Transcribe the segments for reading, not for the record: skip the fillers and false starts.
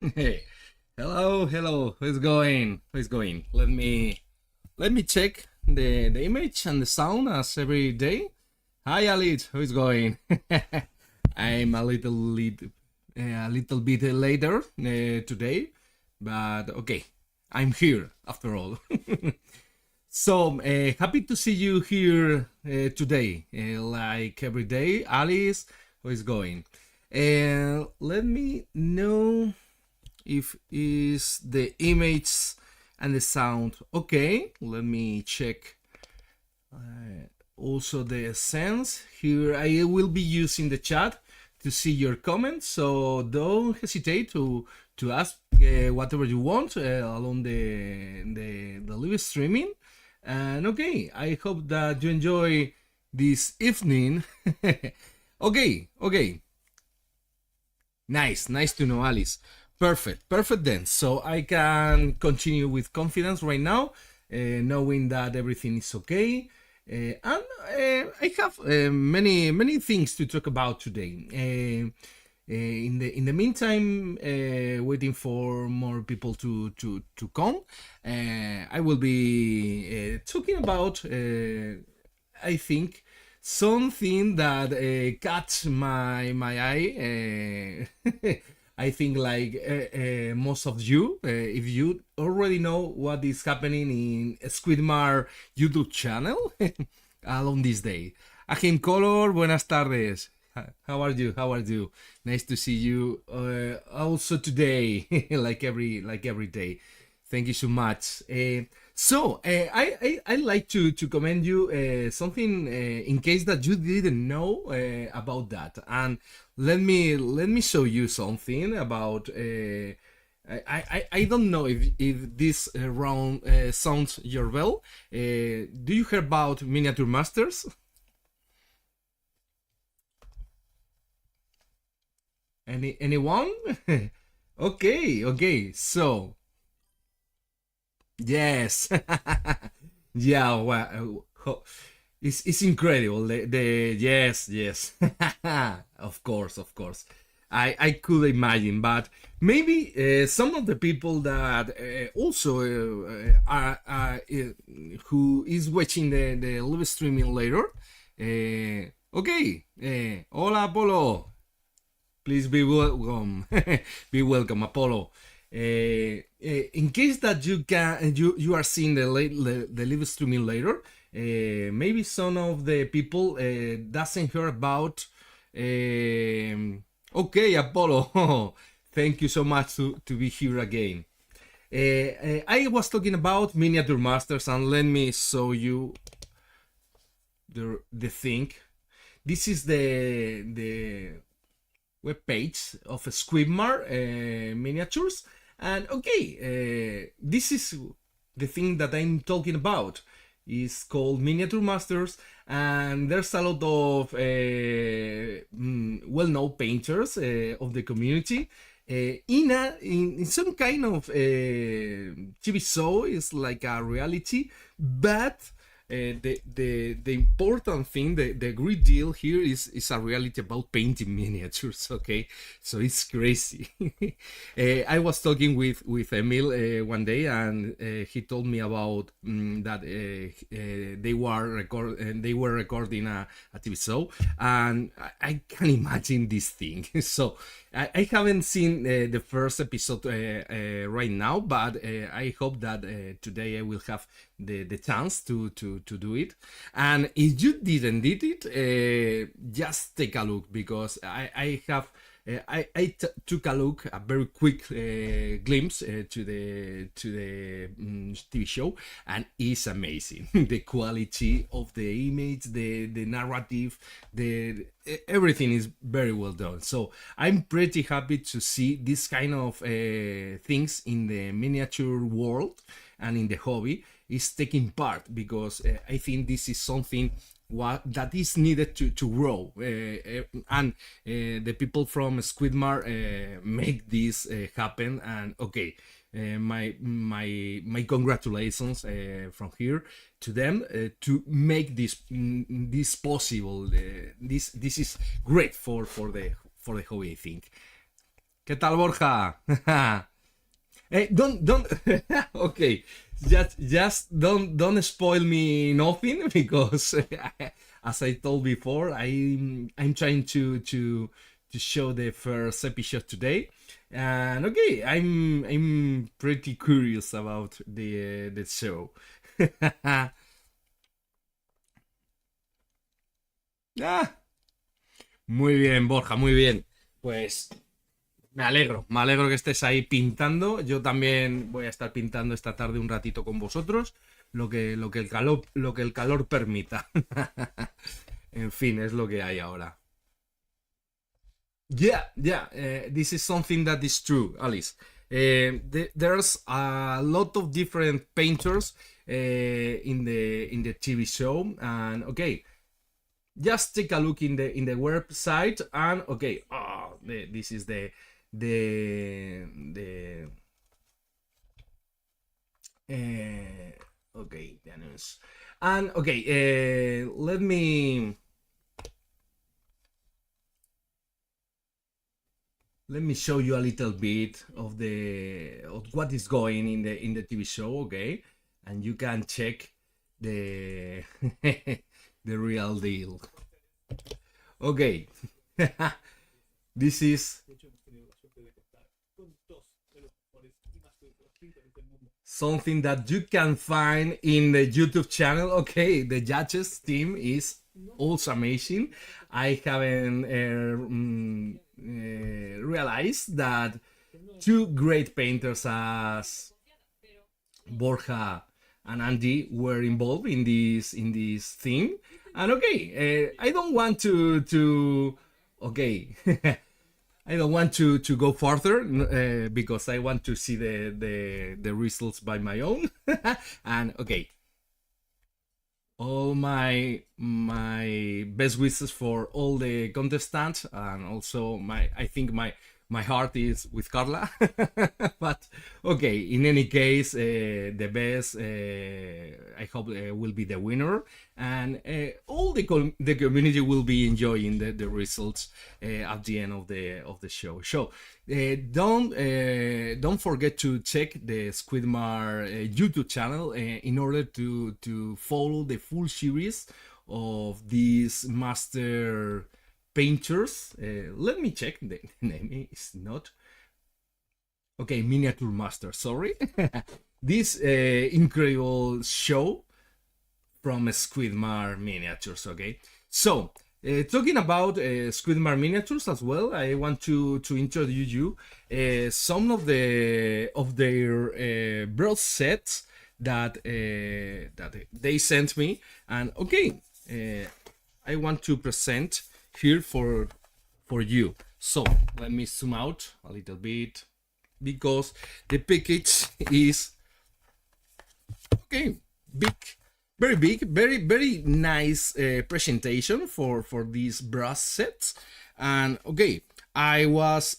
Hey, hello. How's it going? How's it going? Let me check the image and the sound as every day. Hi, Alice. How's it going? I'm a little bit later today, but okay, I'm here after all. So happy to see you here today. Like every day, Alice. How's it going? Let me know if is the image and the sound okay. Let me check also the sense here. I will be using the chat to see your comments, so don't hesitate to ask whatever you want along the live streaming. And okay, I hope that you enjoy this evening. Okay, nice to know, Alice. Perfect then. So I can continue with confidence right now, knowing that everything is okay. And I have many things to talk about today. In the meantime, waiting for more people to come, I will be talking about I think something that caught my eye. I think like most of you, if you already know what is happening in Squidmar YouTube channel along this day. Ajim Color, buenas tardes. How are you? How are you? Nice to see you also today, like every day. Thank you so much. I like to commend you something in case that you didn't know about that, and let me show you something about. I don't know if this round sounds your well. Do you hear about Miniature Masters? Anyone? Okay. So yes, yeah. Well, it's incredible. The yes. Of course. I could imagine, but maybe some of the people that also who is watching the live streaming later. Okay. Hola, Apollo. Please be welcome. Be welcome, Apollo. In case that you are seeing the live streaming later, maybe some of the people doesn't hear about. Okay, Apollo. Thank you so much to be here again. I was talking about Miniature Masters, and let me show you the thing. This is the web page of Squidmar Miniatures, and okay, this is the thing that I'm talking about. It's called Miniature Masters, and there's a lot of well-known painters of the community. In some kind of TV show, it's like a reality, but the important thing, the great deal here is a reality about painting miniatures. Okay, so it's crazy. I was talking with Emil one day, and he told me about that they were recording a TV show, and I can imagine this thing. So I haven't seen the first episode right now, but I hope that today I will have the chance to do it. And if you didn't did it, just take a look, because I have. Took a look, a very quick glimpse to the TV show, and it's amazing. The quality of the image, the narrative, the everything is very well done. So I'm pretty happy to see this kind of things in the miniature world and in the hobby is taking part, because I think this is something that is needed to grow, and the people from Squidmar make this happen. And okay, my congratulations from here to them to make this possible. This is great for the hobby, I think. ¿Qué tal, Borja? Don't. Okay, just don't spoil me nothing because, as I told before, I'm trying to show the first episode today, and okay, I'm pretty curious about the show. Ah, muy bien, Borja, muy bien. Pues me alegro que estés ahí pintando. Yo también voy a estar pintando esta tarde un ratito con vosotros, lo que el calor permita. En fin, es lo que hay ahora. Yeah, yeah. This is something that is true, Alice. There's a lot of different painters in the TV show, and okay, just take a look in the website, and okay, this is the okay, the news, and okay, let me show you a little bit of the of what is going in the TV show, okay, and you can check the the real deal. Okay, this is something that you can find in the YouTube channel. Okay, the judges team is also amazing. I haven't realized that two great painters as Borja and Andy were involved in this thing. And okay, I don't want to okay. I don't want to go further because I want to see the results by my own. And okay, all my best wishes for all the contestants, and also I think my heart is with Carla. But okay, in any case, the best I hope will be the winner, and all the community will be enjoying the results at the end of the show. So don't forget to check the Squidmar YouTube channel in order to follow the full series of these master painters. Let me check, the name is not okay, Miniature Master, sorry. This incredible show from Squidmar Miniatures, okay. So talking about Squidmar Miniatures as well, I want to introduce you some of their brush sets that they sent me, and okay, I want to present here for you. So let me zoom out a little bit because the package is okay, big, very big, very nice presentation for these brush sets. And okay, I was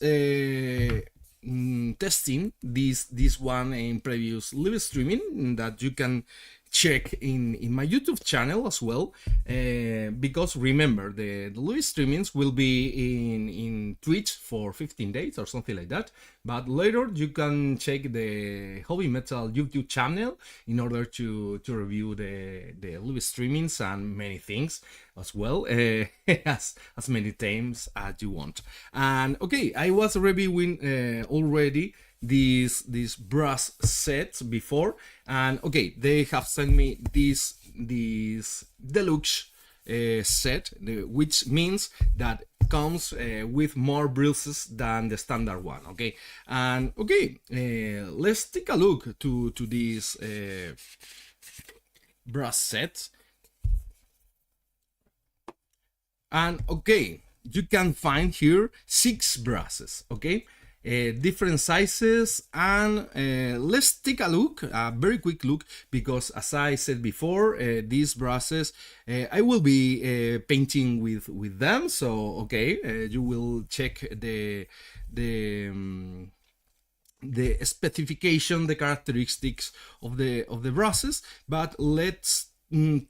testing this one in previous live streaming that you can check in my YouTube channel as well, because remember the live streamings will be in Twitch for 15 days or something like that, but later you can check the Hobby Metal YouTube channel in order to review the live streamings and many things as well, as many times as you want. And okay, I was reviewing already these brush sets before, and okay, they have sent me this deluxe set, which means that comes with more brushes than the standard one. Okay, and okay, let's take a look to these brush sets. And okay, you can find here 6 brushes, okay, different sizes, and let's take a look, a very quick look, because as I said before, these brushes I will be painting with them. So okay, you will check the specification, the characteristics of the brushes, but let's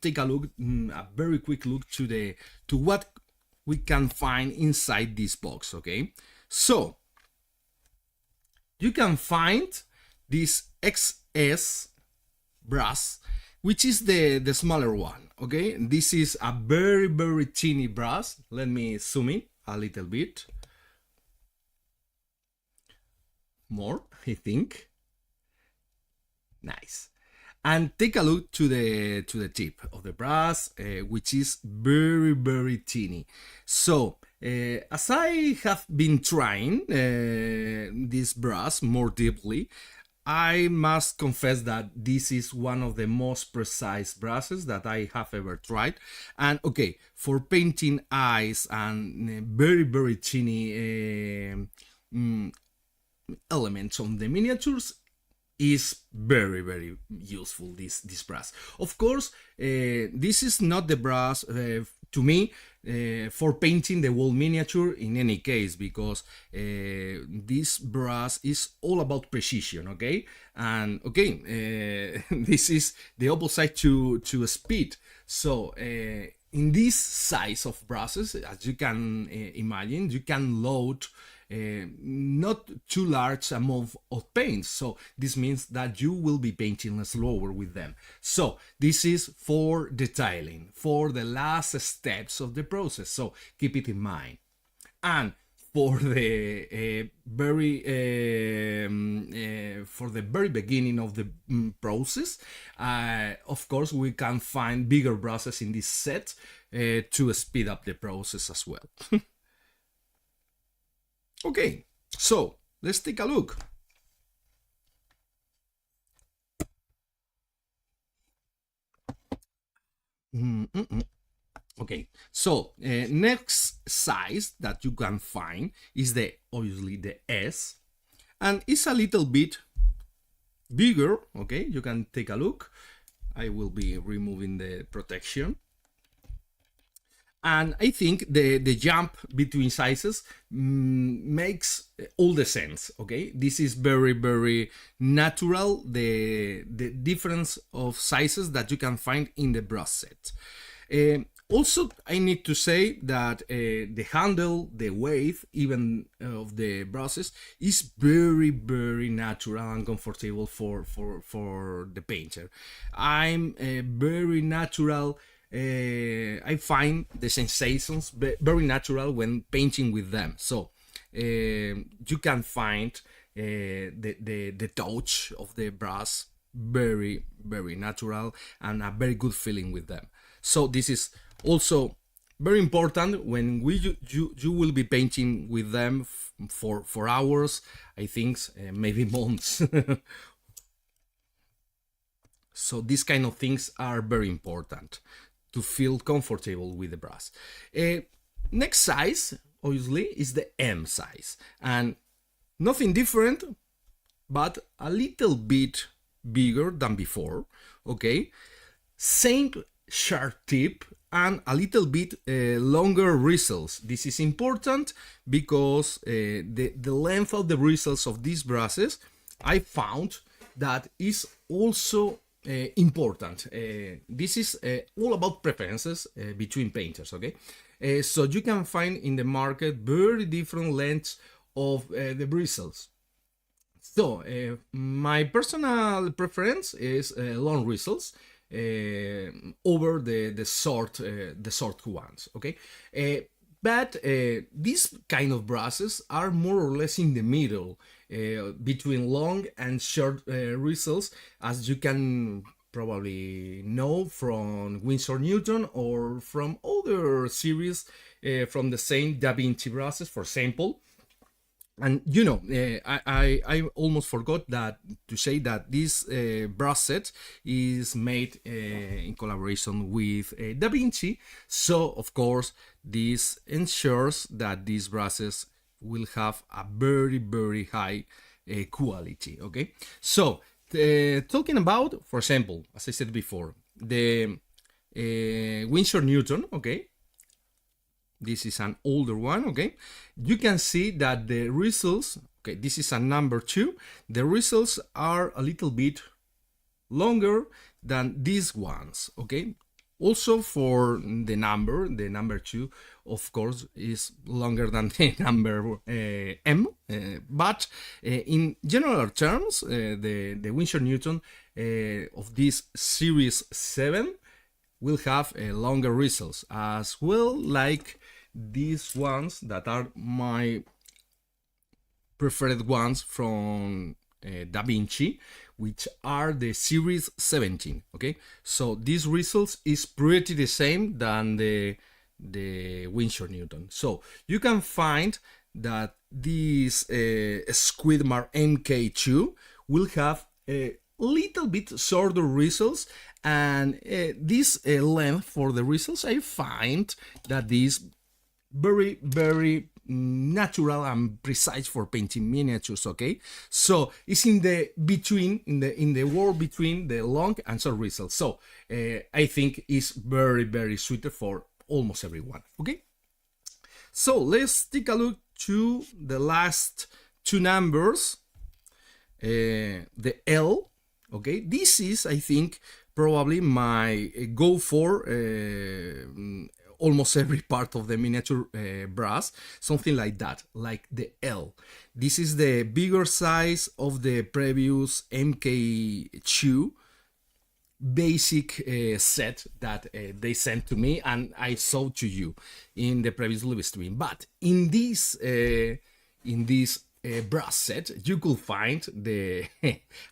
take a look, a very quick look to what we can find inside this box. Okay, so you can find this XS brush, which is the smaller one. Okay, this is a very teeny brush. Let me zoom in a little bit more, I think. Nice. And take a look to the tip of the brush, which is very teeny. So as I have been trying this brush more deeply, I must confess that this is one of the most precise brushes that I have ever tried. And okay, for painting eyes and very teeny elements on the miniatures, is very useful, this brush. Of course, this is not the brush to me for painting the whole miniature in any case, because this brush is all about precision, okay? And okay, this is the opposite to speed. So in this size of brushes, as you can imagine, you can load not too large amount of paints, so this means that you will be painting slower with them. So this is for detailing, for the last steps of the process, so keep it in mind. And for the very beginning of the process, of course we can find bigger brushes in this set to speed up the process as well. Okay, so let's take a look. Okay, so next size that you can find is obviously the S, and it's a little bit bigger. Okay, you can take a look. I will be removing the protection. And I think the jump between sizes makes all the sense, okay? This is very natural, the difference of sizes that you can find in the brush set. Also, I need to say that the handle, the weight, even of the brushes, is very natural and comfortable for the painter. I'm very natural. I find the sensations very natural when painting with them. So you can find the touch of the brush very natural and a very good feeling with them. So this is also very important when you will be painting with them for hours, I think maybe months. So these kind of things are very important to feel comfortable with the brush. Next size, obviously, is the M size, and nothing different, but a little bit bigger than before. Okay, same sharp tip and a little bit longer bristles. This is important because the length of the bristles of these brushes, I found that is also important. This is all about preferences between painters, okay? So you can find in the market very different lengths of the bristles. So my personal preference is long bristles over the short ones, okay? But these kind of brushes are more or less in the middle between long and short bristles, as you can probably know from Winsor Newton or from other series from the same Da Vinci brushes, for example. And you know, I almost forgot to say that this brush set is made in collaboration with Da Vinci. So of course, this ensures that these brushes will have a very high quality. Okay, so talking about, for example, as I said before, the Winsor Newton. Okay. This is an older one, okay? You can see that the bristles, okay, this is a number 2. The bristles are a little bit longer than these ones, okay? Also for the number 2, of course, is longer than the number M, but in general terms, the Winsor Newton of this series 7 will have longer results, as well like these ones that are my preferred ones from Da Vinci, which are the series 17. Okay, so these results is pretty the same than the Winsor Newton. So you can find that this Squidmar MK2 will have a little bit shorter results, and this length for the results, I find that this very natural and precise for painting miniatures. Okay, so it's in the between, in the world between the long and short results. So I think it's very suited for almost everyone. Okay, so let's take a look to the last two numbers, the L. Okay, this is, I think, probably my go for almost every part of the miniature brass, something like that, like the L. This is the bigger size of the previous MKII basic set that they sent to me and I showed to you in the previous live stream. But in this brass set, you could find the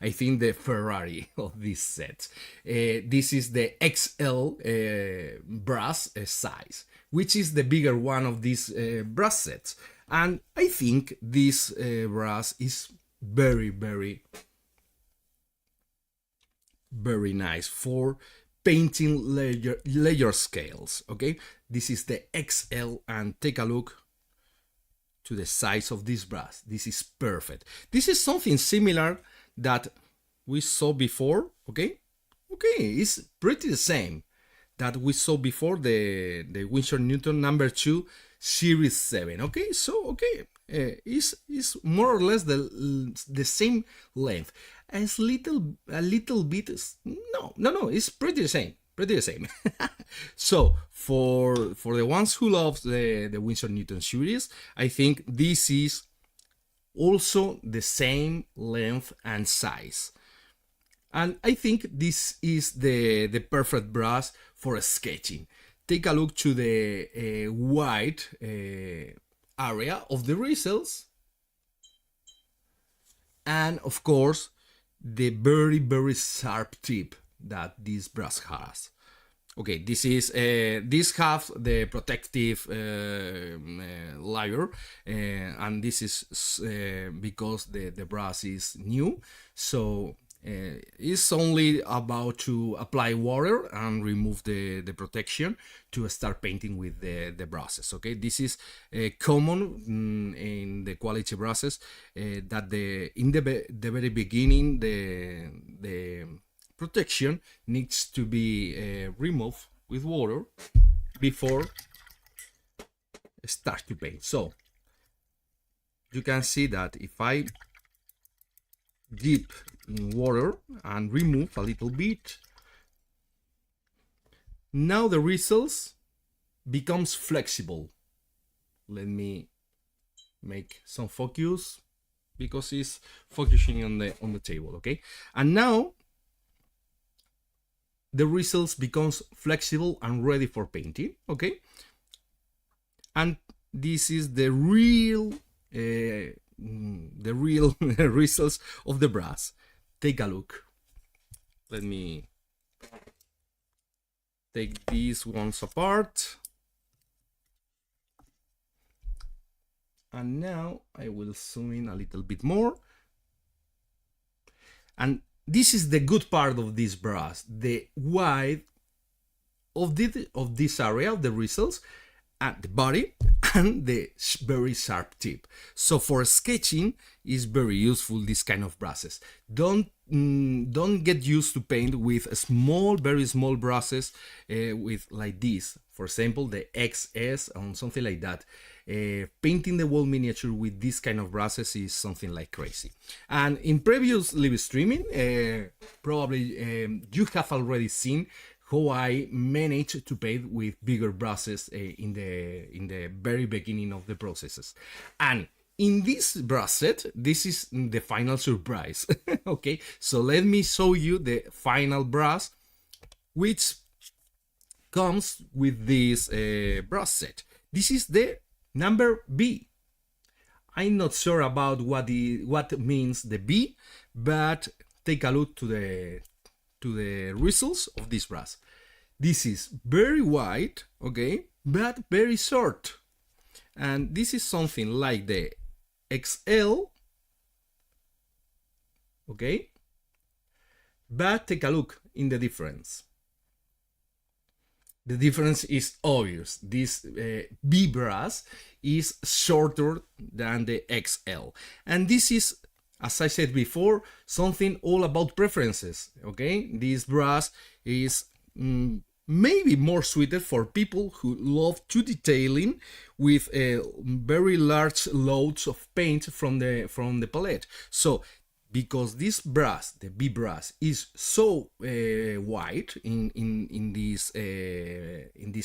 I think the Ferrari of this set. This is the XL brass size, which is the bigger one of these brass sets, and I think this brass is very nice for painting layer scales. Okay, this is the XL, and take a look to the size of this brass. This is perfect. This is something similar that we saw before. Okay, it's pretty the same that we saw before, the Winsor Newton number 2 series 7. Okay, so it's more or less the same length. It's a little bit, no, it's pretty the same. So for the ones who love the Winsor Newton series, I think this is also the same length and size, and I think this is the perfect brass for sketching. Take a look to the white area of the results, and of course the very sharp tip that this brass has. Okay, this is this has the protective layer, and this is because the brass is new, so it's only about to apply water and remove the protection to start painting with the brushes. Okay, this is common in the quality brushes, that in the very beginning the protection needs to be removed with water before start to paint. So you can see that if I dip in water and remove a little bit, now the results becomes flexible. Let me make some focus because it's focusing on the table. Okay, and now the results becomes flexible and ready for painting. Okay, and this is the real results of the brass. Take a look. Let me take these ones apart, and now I will zoom in a little bit more. And this is the good part of this brass, the wide of this area of the results at the body and the very sharp tip. So for sketching is very useful, this kind of brushes. Don't get used to paint with very small brushes with like this, for example the XS or something like that. Painting the wall miniature with this kind of brushes is something like crazy. And in previous live streaming, probably you have already seen how I managed to paint with bigger brushes in the very beginning of the processes. And in this brush set, this is the final surprise. Okay, so let me show you the final brush, which comes with this brush set. This is the number B. I'm not sure about what means the B, but take a look to the results of this brush. This is very wide, okay, but very short. And this is something like the XL, okay, but take a look in the difference. The difference is obvious. This B brush is shorter than the XL. And this is, as I said before, something all about preferences, okay? This brush is maybe more suited for people who love to detailing with very large loads of paint from the palette. So, because this brush, the B brush, is so wide in this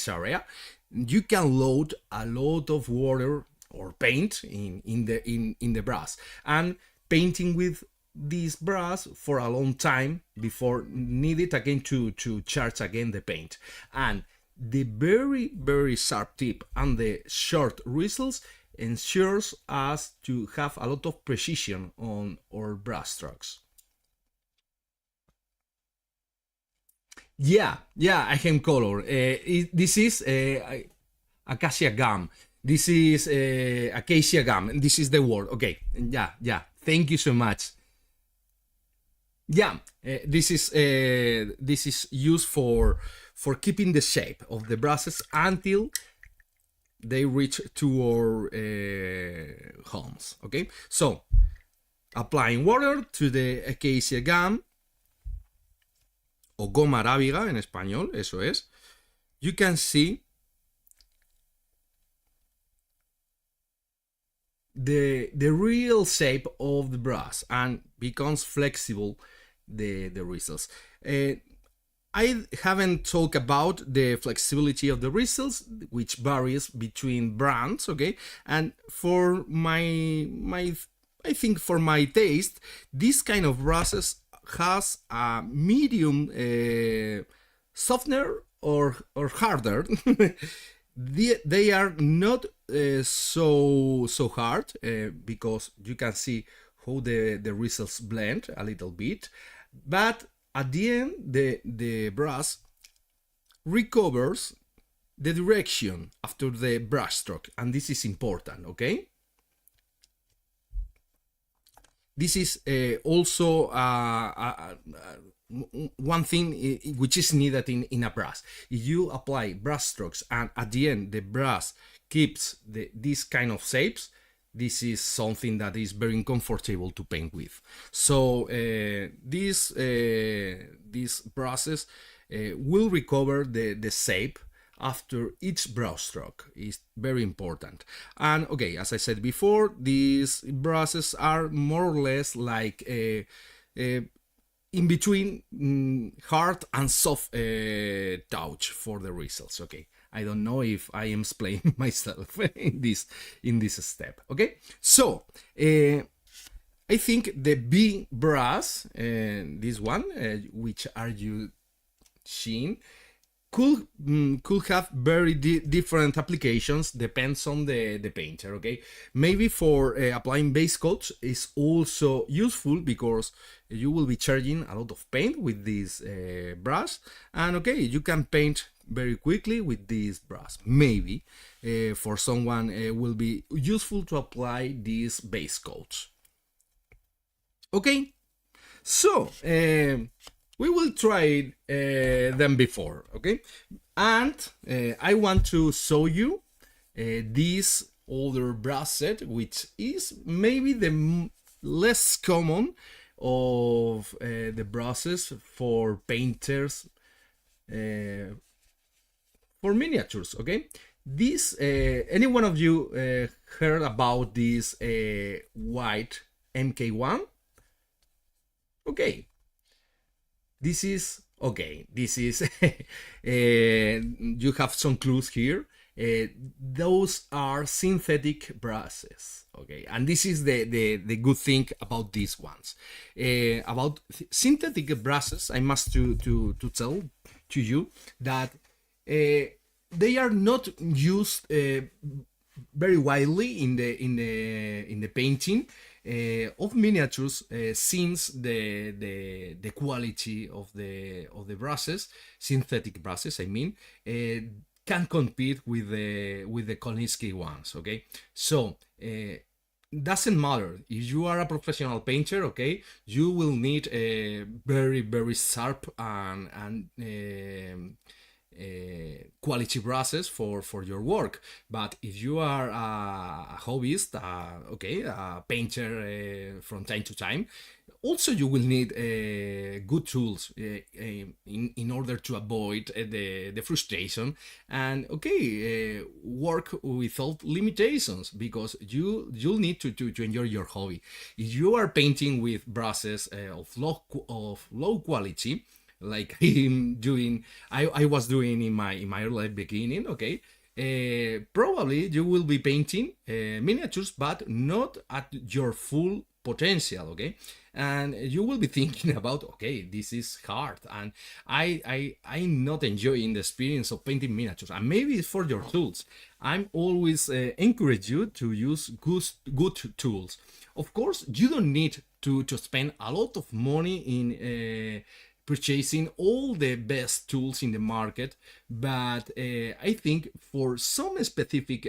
area, you can load a lot of water or paint in the brush, and painting with this brush for a long time before needed again to charge again the paint. And the very sharp tip and the short results ensures us to have a lot of precision on our brush strokes. Yeah, I have color. This is acacia gum. This is acacia gum. This is the word. Okay. Yeah. Thank you so much. Yeah, this is used for keeping the shape of the brushes until they reach to our homes. Okay, so applying water to the acacia gum, o goma arábiga en español, eso es. You can see the real shape of the brush and becomes flexible the results. I haven't talked about the flexibility of the results, which varies between brands, okay? And for I think for my taste, this kind of brushes has a medium softener or harder. They are not so hard because you can see how the results blend a little bit, but at the end the brush recovers the direction after the brush stroke, and this is important, okay? This is also one thing which is needed in a brush. If you apply brush strokes and at the end the brush keeps this kind of shapes, this is something that is very uncomfortable to paint with. So these brushes will recover the shape after each brush stroke. Is very important. And okay, as I said before, these brushes are more or less like in between hard and soft touch for the results. Okay, I don't know if I am explaining myself in this step. Okay, so I think the B brush, this one, which are you seeing, could have very different applications, depends on the painter. Okay, maybe for applying base coats is also useful because you will be charging a lot of paint with this brush, and okay, you can paint very quickly with this brush. Maybe for someone will be useful to apply these base coats. Okay, so we will try them before, okay? And I want to show you this older brush set, which is maybe the less common of the brushes for painters for miniatures, okay? This, any one of you heard about this Wight MKI? Okay. This is Okay, this is you have some clues here. Those are synthetic brushes. Okay, and this is the good thing about these ones. About synthetic brushes, I must to tell to you that they are not used very widely in the painting of miniatures, since the quality of the brushes, synthetic brushes, I mean, can compete with the Kolinsky ones. Okay, so doesn't matter if you are a professional painter. Okay, you will need a very sharp and quality brushes for your work. But if you are a hobbyist, okay, a painter from time to time, also you will need good tools in order to avoid the frustration and okay, work without limitations, because you'll need to enjoy your hobby. If you are painting with brushes of low quality, like I was doing in my early beginning, okay, probably you will be painting miniatures, but not at your full potential. Okay, and you will be thinking about, okay, this is hard, and I'm not enjoying the experience of painting miniatures. And maybe it's for your tools. I'm always encourage you to use good tools. Of course, you don't need to spend a lot of money in purchasing all the best tools in the market, but I think for some specific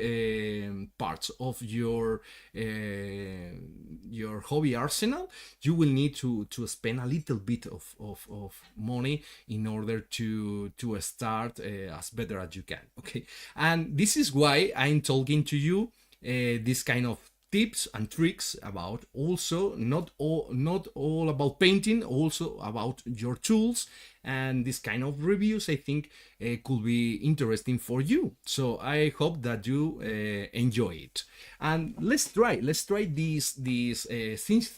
parts of your hobby arsenal, you will need to spend a little bit of money in order to start as better as you can. Okay, and this is why I'm talking to you this kind of tips and tricks about also not all about painting, also about your tools. And this kind of reviews, I think, could be interesting for you. So I hope that you enjoy it. And let's try these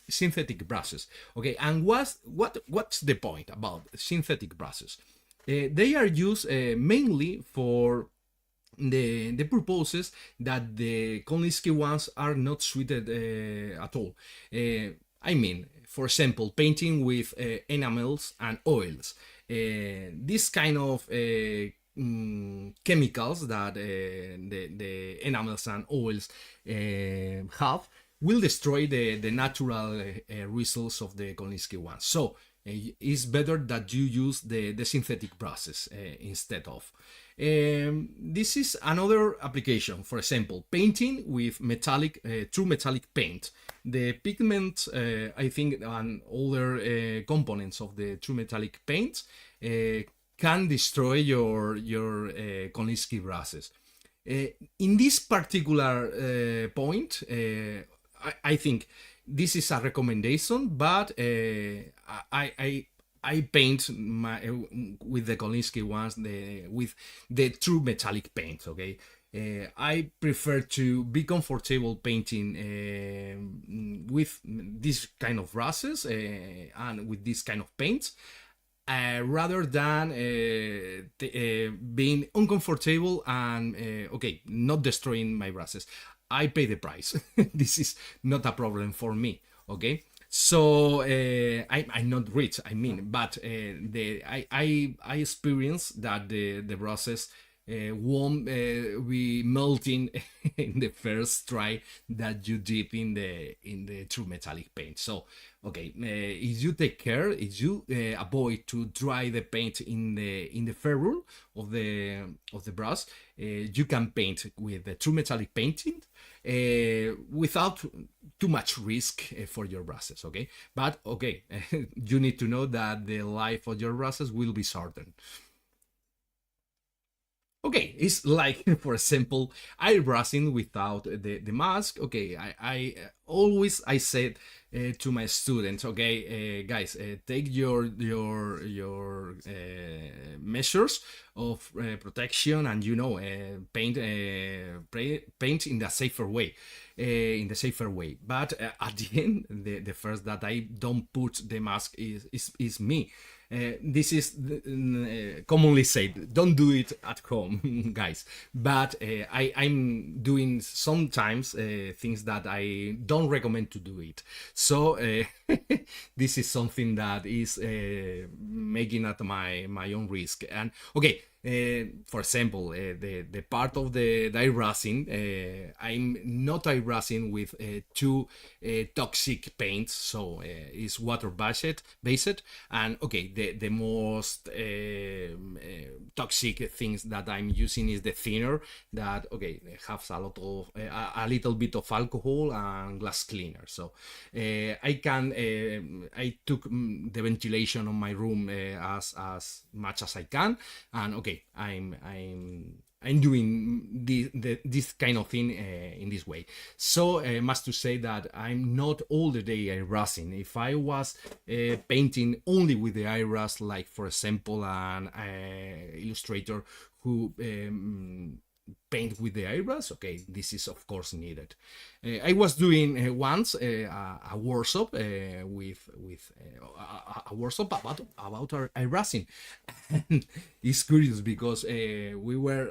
synthetic brushes. Okay, and what's the point about synthetic brushes? They are used mainly for the purposes that the Kolinsky ones are not suited at all. I mean, for example, painting with enamels and oils. This kind of chemicals that the enamels and oils have will destroy the natural results of the Kolinsky ones. So it's better that you use the synthetic brushes instead of. This is another application. For example, painting with true metallic paint. The pigment, I think, and other components of the true metallic paint can destroy your Kolinsky brushes. In this particular point, I think this is a recommendation, but I paint with the Kolinsky ones, with the true metallic paint. Okay, I prefer to be comfortable painting with this kind of brushes and with this kind of paints, rather than being uncomfortable and okay, not destroying my brushes. I pay the price. This is not a problem for me. Okay. So I'm not rich, I mean, but I experience that the brushes won't be melting in the first try that you dip in the true metallic paint. So okay, if you take care, if you avoid to dry the paint in the ferrule of the brush, you can paint with the true metallic painting without too much risk for your brushes. Okay, but okay, you need to know that the life of your brushes will be shortened. Okay, it's like, for example, airbrushing without the mask. Okay, I always I said to my students, okay, guys, take your measures of protection, and paint in the safer way. But at the end, the first that I don't put the mask is me. This is commonly said, don't do it at home, guys. But I'm doing sometimes things that I don't recommend to do it. So this is something that is making at my own risk. And okay, for example, the part of the dye resin, I'm not dye resin with two toxic paints, so it's water based, and okay, the most toxic things that I'm using is the thinner that has a lot of a little bit of alcohol and glass cleaner. So I took the ventilation on my room as much as I can, and okay, I'm doing this kind of thing in this way. So I must to say that I'm not all the day iRusing. If I was painting only with the iRus, like for example an illustrator who paint with the iRus, okay, this is of course needed. I was doing once a workshop with a workshop about our iRusing. It's curious because we were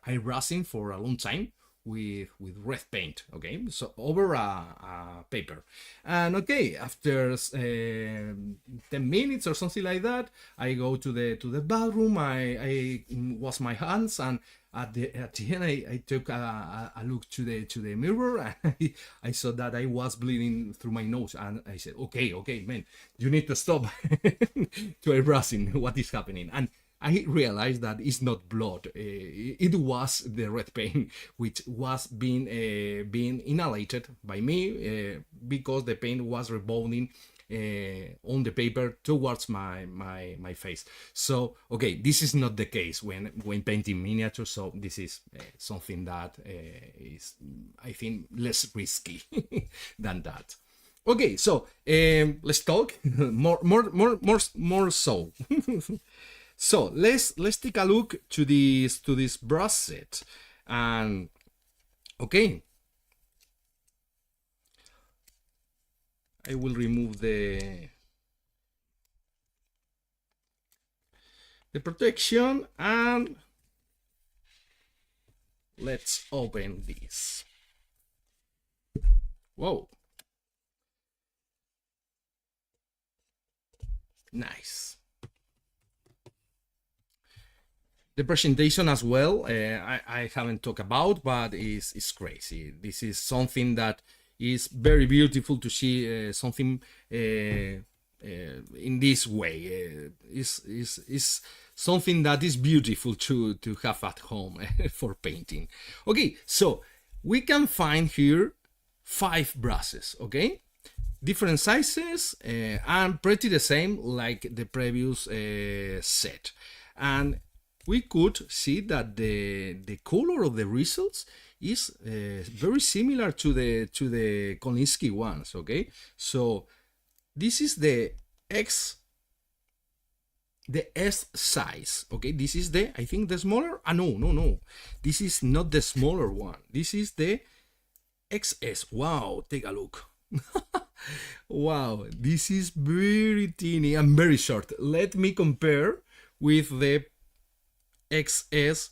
iRusing for a long time with red paint, okay, so over a paper, and okay, after 10 minutes or something like that, I go to the bathroom, I wash my hands, and at the end I took a look to the mirror, and I saw that I was bleeding through my nose, and I said, okay man, you need to stop to iRusing. What is happening? And I realized that it's not blood. It was the red paint, which was being inhalated by me because the paint was rebounding on the paper towards my face. So okay, this is not the case when painting miniatures. So this is something that is, I think, less risky than that. Okay, so let's talk more so. So let's take a look to this brush set, and okay, I will remove the protection, and let's open this. Whoa, nice. The presentation as well, I haven't talked about, but it's crazy. This is something that is very beautiful to see something in this way. Is something that is beautiful to have at home for painting. Okay, so we can find here 5 brushes, okay? Different sizes and pretty the same like the previous set. And we could see that the color of the results is very similar to the Kolinsky ones, okay? So this is the S size, okay? This is I think the smaller, no. This is not the smaller one. This is the XS. Wow, take a look. Wow, this is very teeny and very short. Let me compare with the XS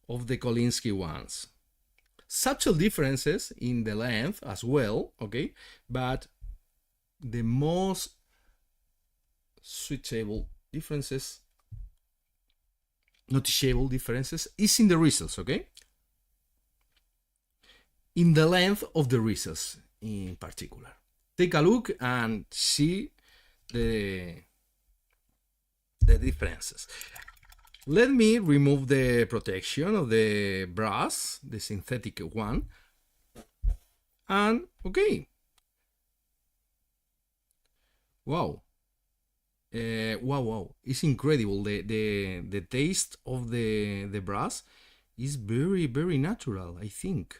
of the Kolinsky ones. Subtle differences in the length as well, okay, but the most noticeable differences is in the results, okay, in the length of the results in particular. Take a look and see the differences. Let me remove the protection of the brush, the synthetic one, and okay. Wow. Wow, it's incredible. The taste of the brush is very natural, I think.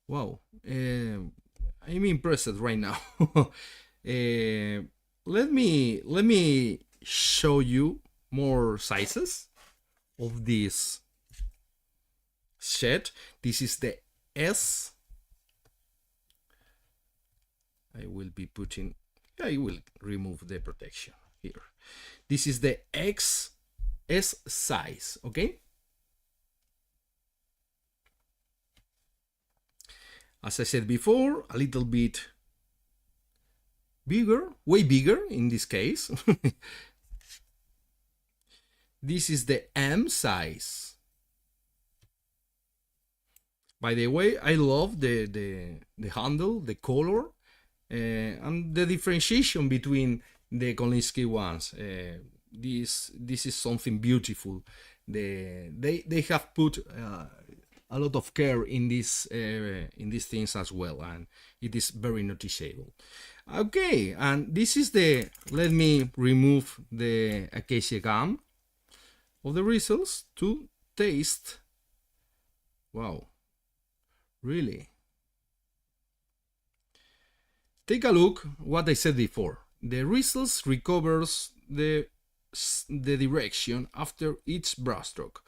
Wow, I'm impressed right now. Let me show you more sizes of this set. This is the S. I will be putting. I will remove the protection here. This is the XS size. Okay. As I said before, a little bit bigger, way bigger in this case. This is the M size. By the way, I love the handle, the color, and the differentiation between the Kolinsky ones. This is something beautiful. They have put a lot of care in these things as well, and it is very noticeable. Okay, and this is the. Let me remove the acacia gum of the results to taste. Wow, really. Take a look what I said before. The results recovers the direction after each brushstroke.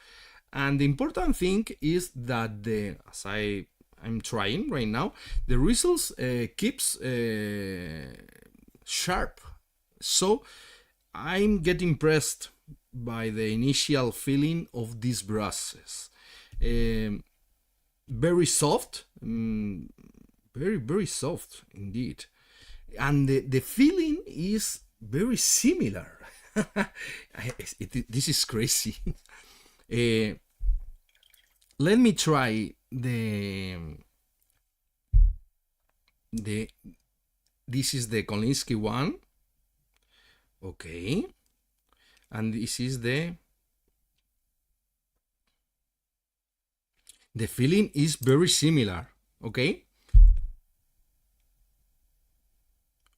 And the important thing is that as I'm trying right now, the results keeps sharp. So I'm getting impressed by the initial feeling of these brushes. Very soft, very soft indeed, and the feeling is very similar. This is crazy. Let me try this is the Kolinsky one. Okay, and this is the feeling is very similar. Okay,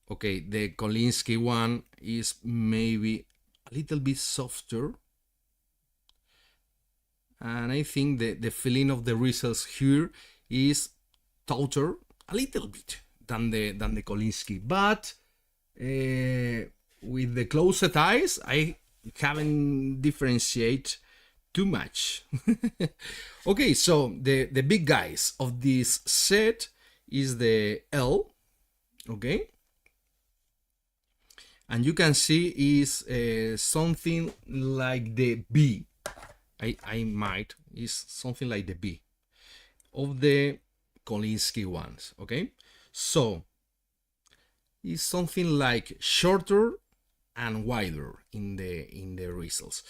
the Kolinsky one is maybe a little bit softer, and I think the feeling of the results here is tauter a little bit than the Kolinsky, but with the closed eyes I haven't differentiate too much. Okay, so the big guys of this set is the L. Okay, and you can see is something like the B. I might is something like the B of the Kolinsky ones. Okay, so it's something like shorter and wider in the results,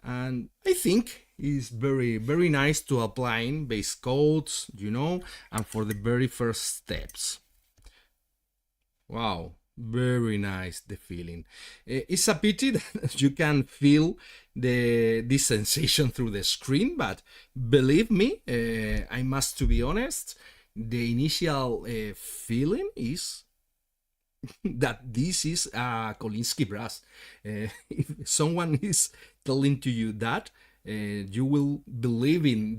and I think it's very nice to applying base coats, and for the very first steps. Wow, very nice the feeling. It's a pity that you can feel this sensation through the screen, but believe me, I must to be honest, the initial feeling is that this is a Kolinsky brush. If someone is telling to you that, you will believe in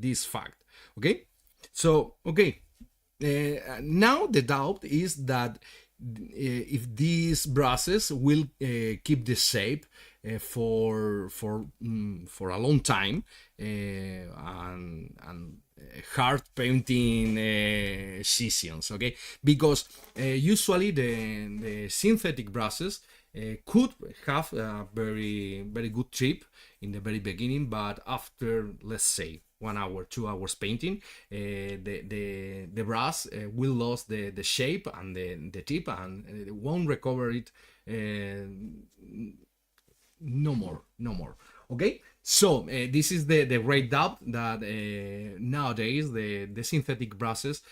this fact. Okay, so okay. Now the doubt is that if these brushes will keep the shape for a long time, and hard painting sessions. Okay, because usually the synthetic brushes could have a very good tip in the very beginning, but after, let's say, 1 hour, 2 hours painting, the brush will lose the shape and the tip, and it won't recover it no more. Okay, so this is the great doubt that nowadays the synthetic brushes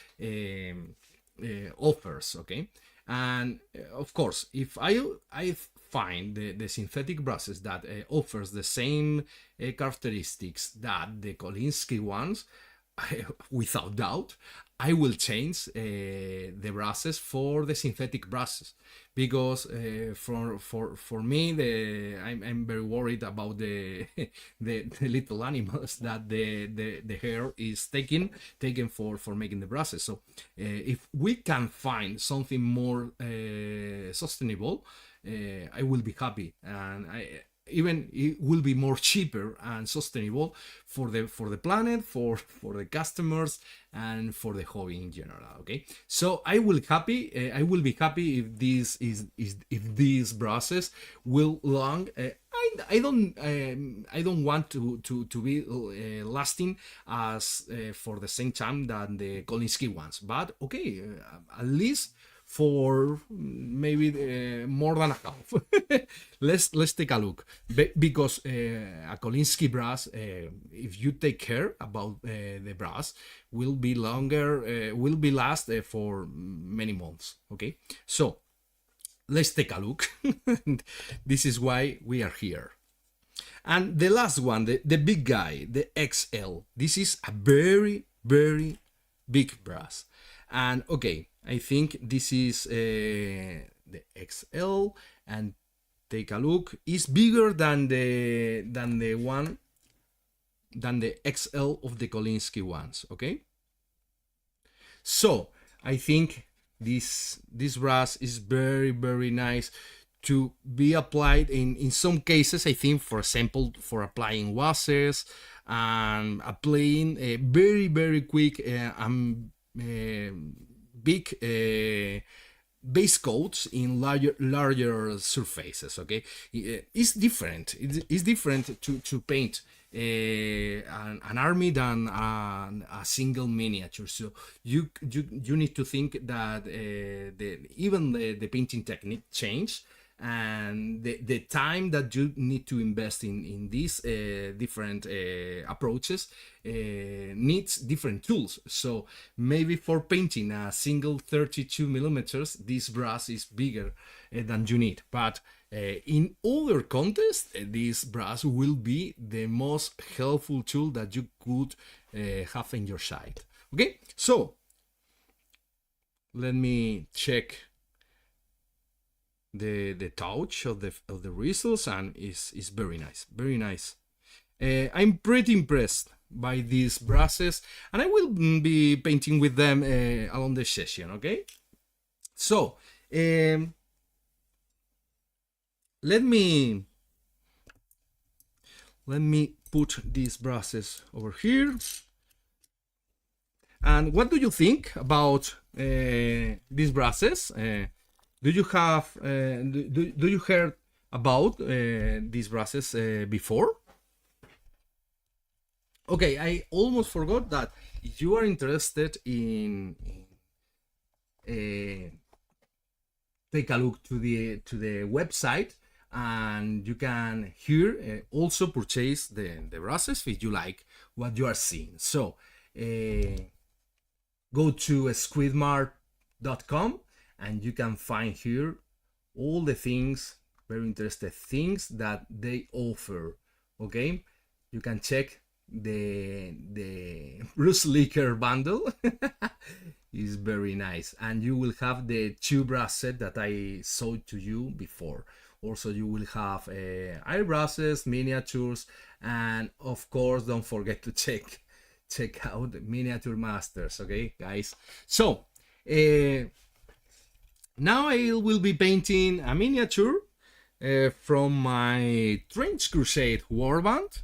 offers. Okay, and of course, if I find the synthetic brushes that offers the same characteristics that the Kolinsky ones, without doubt, I will change the brushes for the synthetic brushes, because for me, I'm very worried about the the little animals that the hair is taken for making the brushes. So if we can find something more sustainable, I will be happy, and even it will be more cheaper and sustainable for the planet, for the customers, and for the hobby in general. Okay, so I will be happy if these brushes will long. I don't want to be lasting as for the same time than the Kolinsky ones, but okay, at least for maybe more than a half. let's take a look, because a Kolinsky brush, if you take care about the brush, will be longer, will be last for many months. Okay, so let's take a look. This is why we are here. And the last one, the big guy, the XL. This is a very big brush. And okay, I think this is the XL, and take a look. It's bigger than the XL of the Kolinsky ones. Okay, so I think this brush is very nice to be applied in some cases. I think, for example, for applying washes and applying a very quick big base coats in larger surfaces. Okay, it's different. It's different to paint an army than a single miniature. So you need to think that even the painting technique change, and the time that you need to invest in these different approaches needs different tools. So maybe for painting a single 32 millimeters, this brush is bigger than you need, but in other contests, this brush will be the most helpful tool that you could have in your site. Okay, so let me check the touch of the results, and is very nice. I'm pretty impressed by these brushes, and I will be painting with them along the session. Okay, so let me put these brushes over here. And what do you think about these brushes? Do you have do you heard about these brushes before? Okay, I almost forgot that if you are interested in take a look to the website, and you can here also purchase the brushes if you like what you are seeing. So go to squidmar.com, and you can find here all the things, very interesting things that they offer. Okay, you can check the Bruce Licker bundle. Is very nice, and you will have the 2 brush set that I showed to you before. Also, you will have airbrushes, miniatures, and of course, don't forget to check out Miniature Masters. Okay, guys. So now I will be painting a miniature from my Trench Crusade warband.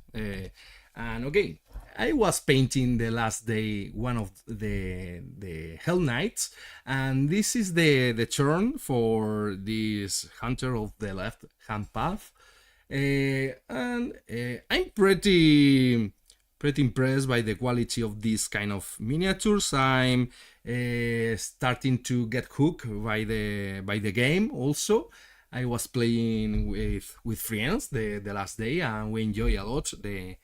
And okay, I was painting the last day one of the Hell Knights, and this is the turn for this Hunter of the Left Hand Path. And I'm pretty impressed by the quality of this kind of miniatures. I'm starting to get hooked by the game. Also, I was playing with friends the last day, and we enjoy a lot the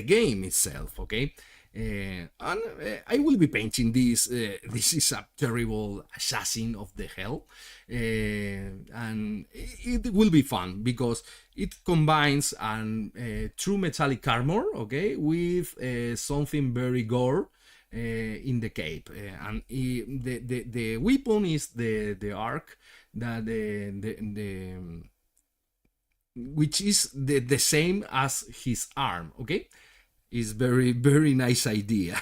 game itself. Okay, I will be painting this. This is a terrible assassin of the hell, and it will be fun because it combines an true metallic armor, okay, with something very gore in the cape, and the weapon is the arc that which is the same as his arm, okay. Is very nice idea.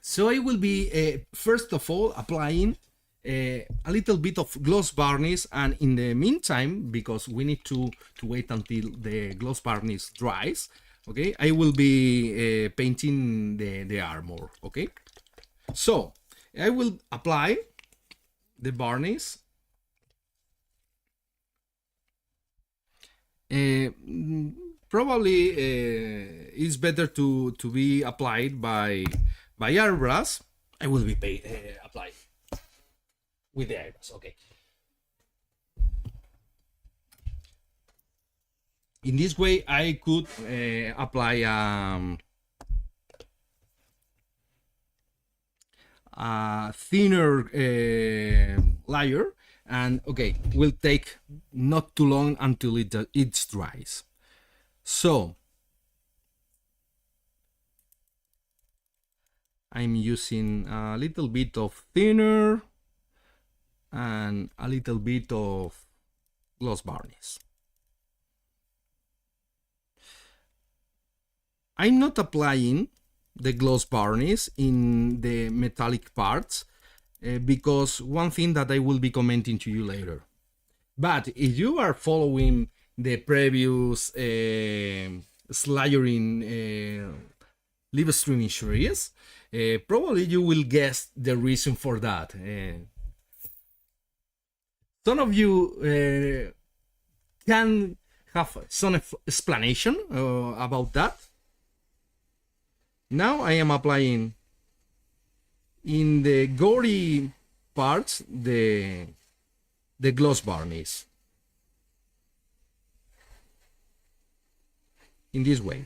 So I will be first of all applying a little bit of gloss varnish, and in the meantime, because we need to wait until the gloss varnish dries, okay, I will be painting the armor, okay. So I will apply the varnish. Probably it's better to be applied by airbrush. I will be applied with the airbrush, okay. In this way I could apply a thinner layer, and okay, will take not too long until it dries. So I'm using a little bit of thinner and a little bit of gloss varnish. I'm not applying the gloss varnish in the metallic parts because one thing that I will be commenting to you later. But if you are following the previous S-layering live streaming series, probably you will guess the reason for that. Some of you can have some explanation about that. Now I am applying in the gory parts the gloss varnish in this way.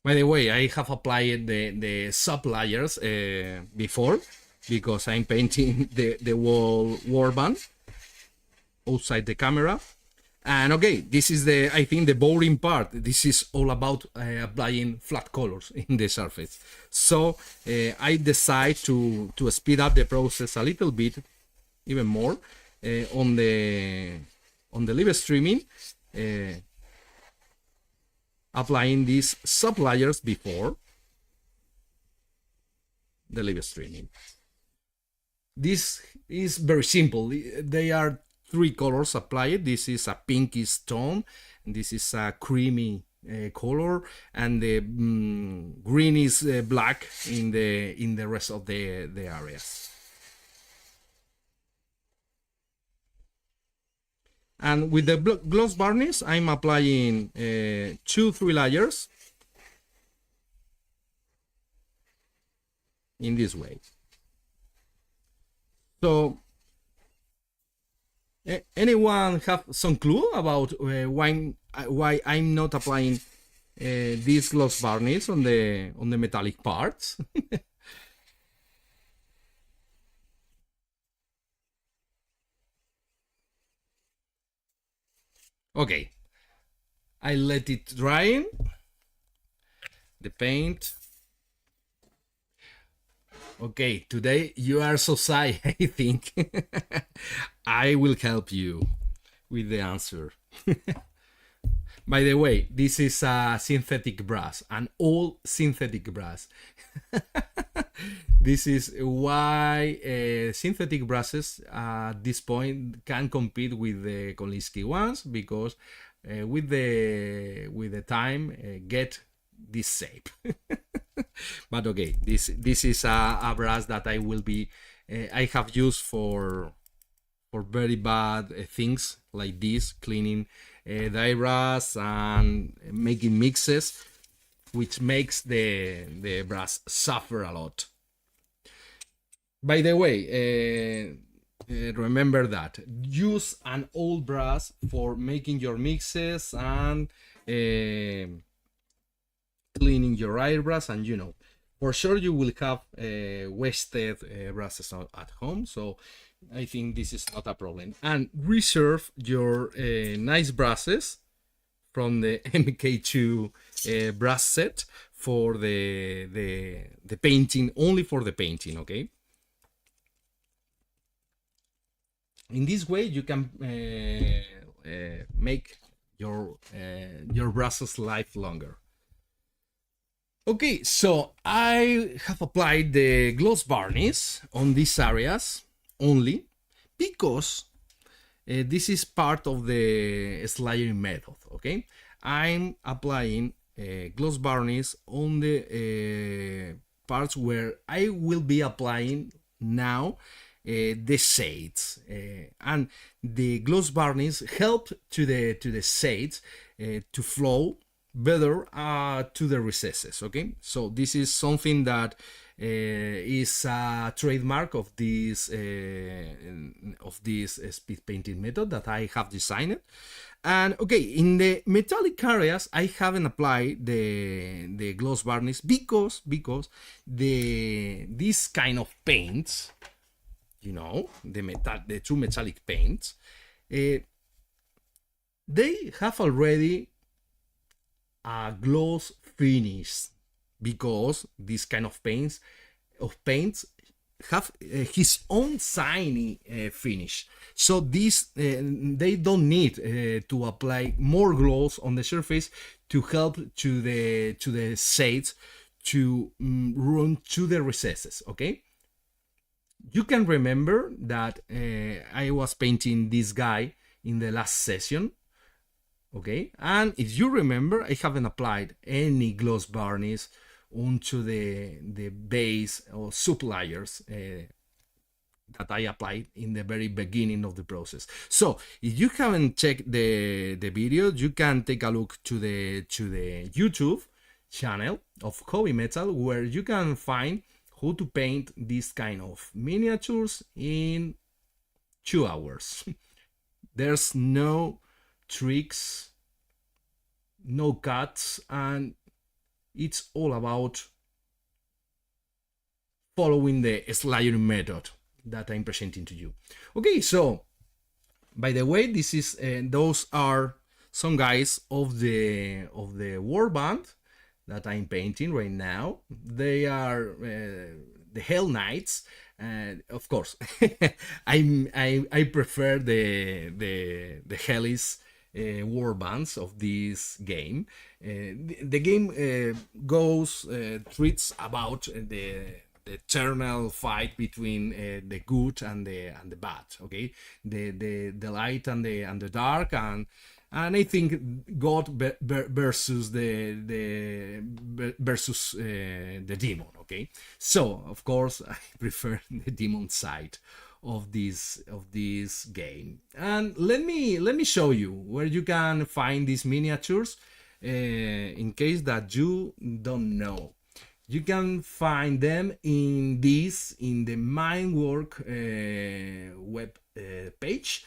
By the way, I have applied the sub layers before because I'm painting the wall warband outside the camera. And okay, this is I think the boring part. This is all about applying flat colors in the surface. So I decide to speed up the process a little bit, even more, on the live streaming, applying these sub layers before the live streaming. This is very simple. They are 3 colors applied. This is a pinkish tone, and this is a creamy color, and the green is black in the rest of the areas. And with the gloss varnish, I'm applying 2-3 layers in this way. So anyone have some clue about why I'm not applying this gloss varnish on the metallic parts? Okay, I let it dry, the paint. Okay, today you are so shy, I think. I will help you with the answer. By the way, this is a synthetic brush, an all synthetic brush. This is why synthetic brushes at this point can compete with the Kolinsky ones, because with the time get this shape. But okay, this is a brush that I will be I have used for very bad things like this, cleaning dry brush and making mixes, which makes the brush suffer a lot. By the way, remember that use an old brush for making your mixes and cleaning your airbrush, and for sure you will have wasted brushes at home, so I think this is not a problem. And reserve your nice brushes from the MKII brush set for the painting, only for the painting, okay? In this way you can make your brushes life longer. Okay, so I have applied the gloss varnish on these areas only because this is part of the S-layering method, okay? I'm applying gloss varnish on the parts where I will be applying now the shades, and the gloss varnish help to the shades to flow better to the recesses, okay? So this is something that is a trademark of this speed painting method that I have designed. And okay, in the metallic areas I haven't applied the gloss varnish because this kind of paints, the true metallic paints, they have already a gloss finish, because this kind of paints have his own shiny finish. So this they don't need to apply more gloss on the surface to help to the shades to run to the recesses, okay? You can remember that I was painting this guy in the last session, okay? And if you remember, I haven't applied any gloss varnish onto the base or sublayers that I applied in the very beginning of the process. So if you haven't checked the video, you can take a look to the YouTube channel of Hobby Metal, where you can find how to paint this kind of miniatures in 2 hours. There's no tricks, no cuts, and it's all about following the S-layering method that I'm presenting to you. Okay, so by the way, this is those are some guys of the warband that I'm painting right now. They are the Hell Knights, and of course, I prefer the Hellish warbands of this game. The game treats about the eternal fight between the good and the bad, okay, the light and the dark, and I think God versus the demon, okay. So of course I prefer the demon side of this game. And let me show you where you can find these miniatures in case that you don't know. You can find them in the Mindwork web page,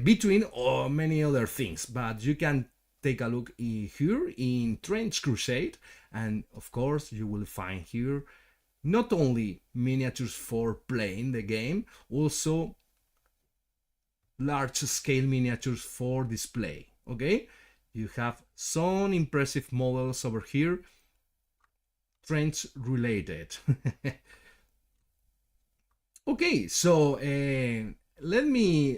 between many other things, but you can take a look here in Trench Crusade, and of course you will find here not only miniatures for playing the game, also large scale miniatures for display, okay? You have some impressive models over here, Trench related. Okay, so let me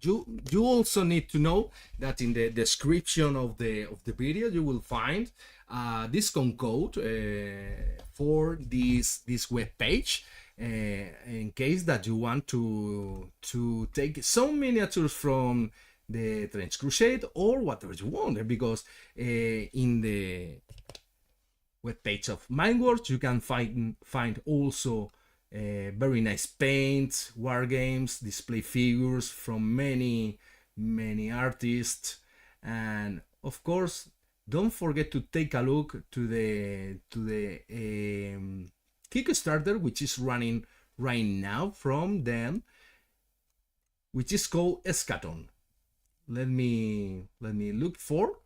you also need to know that in the description of the video you will find discount code for this web page, in case that you want to take some miniatures from the Trench Crusade or whatever you want, because in the web page of Mindworks you can find also very nice paints, war games, display figures from many many artists, and of course, don't forget to take a look to the Kickstarter, which is running right now from them, which is called Eschaton. Let me look for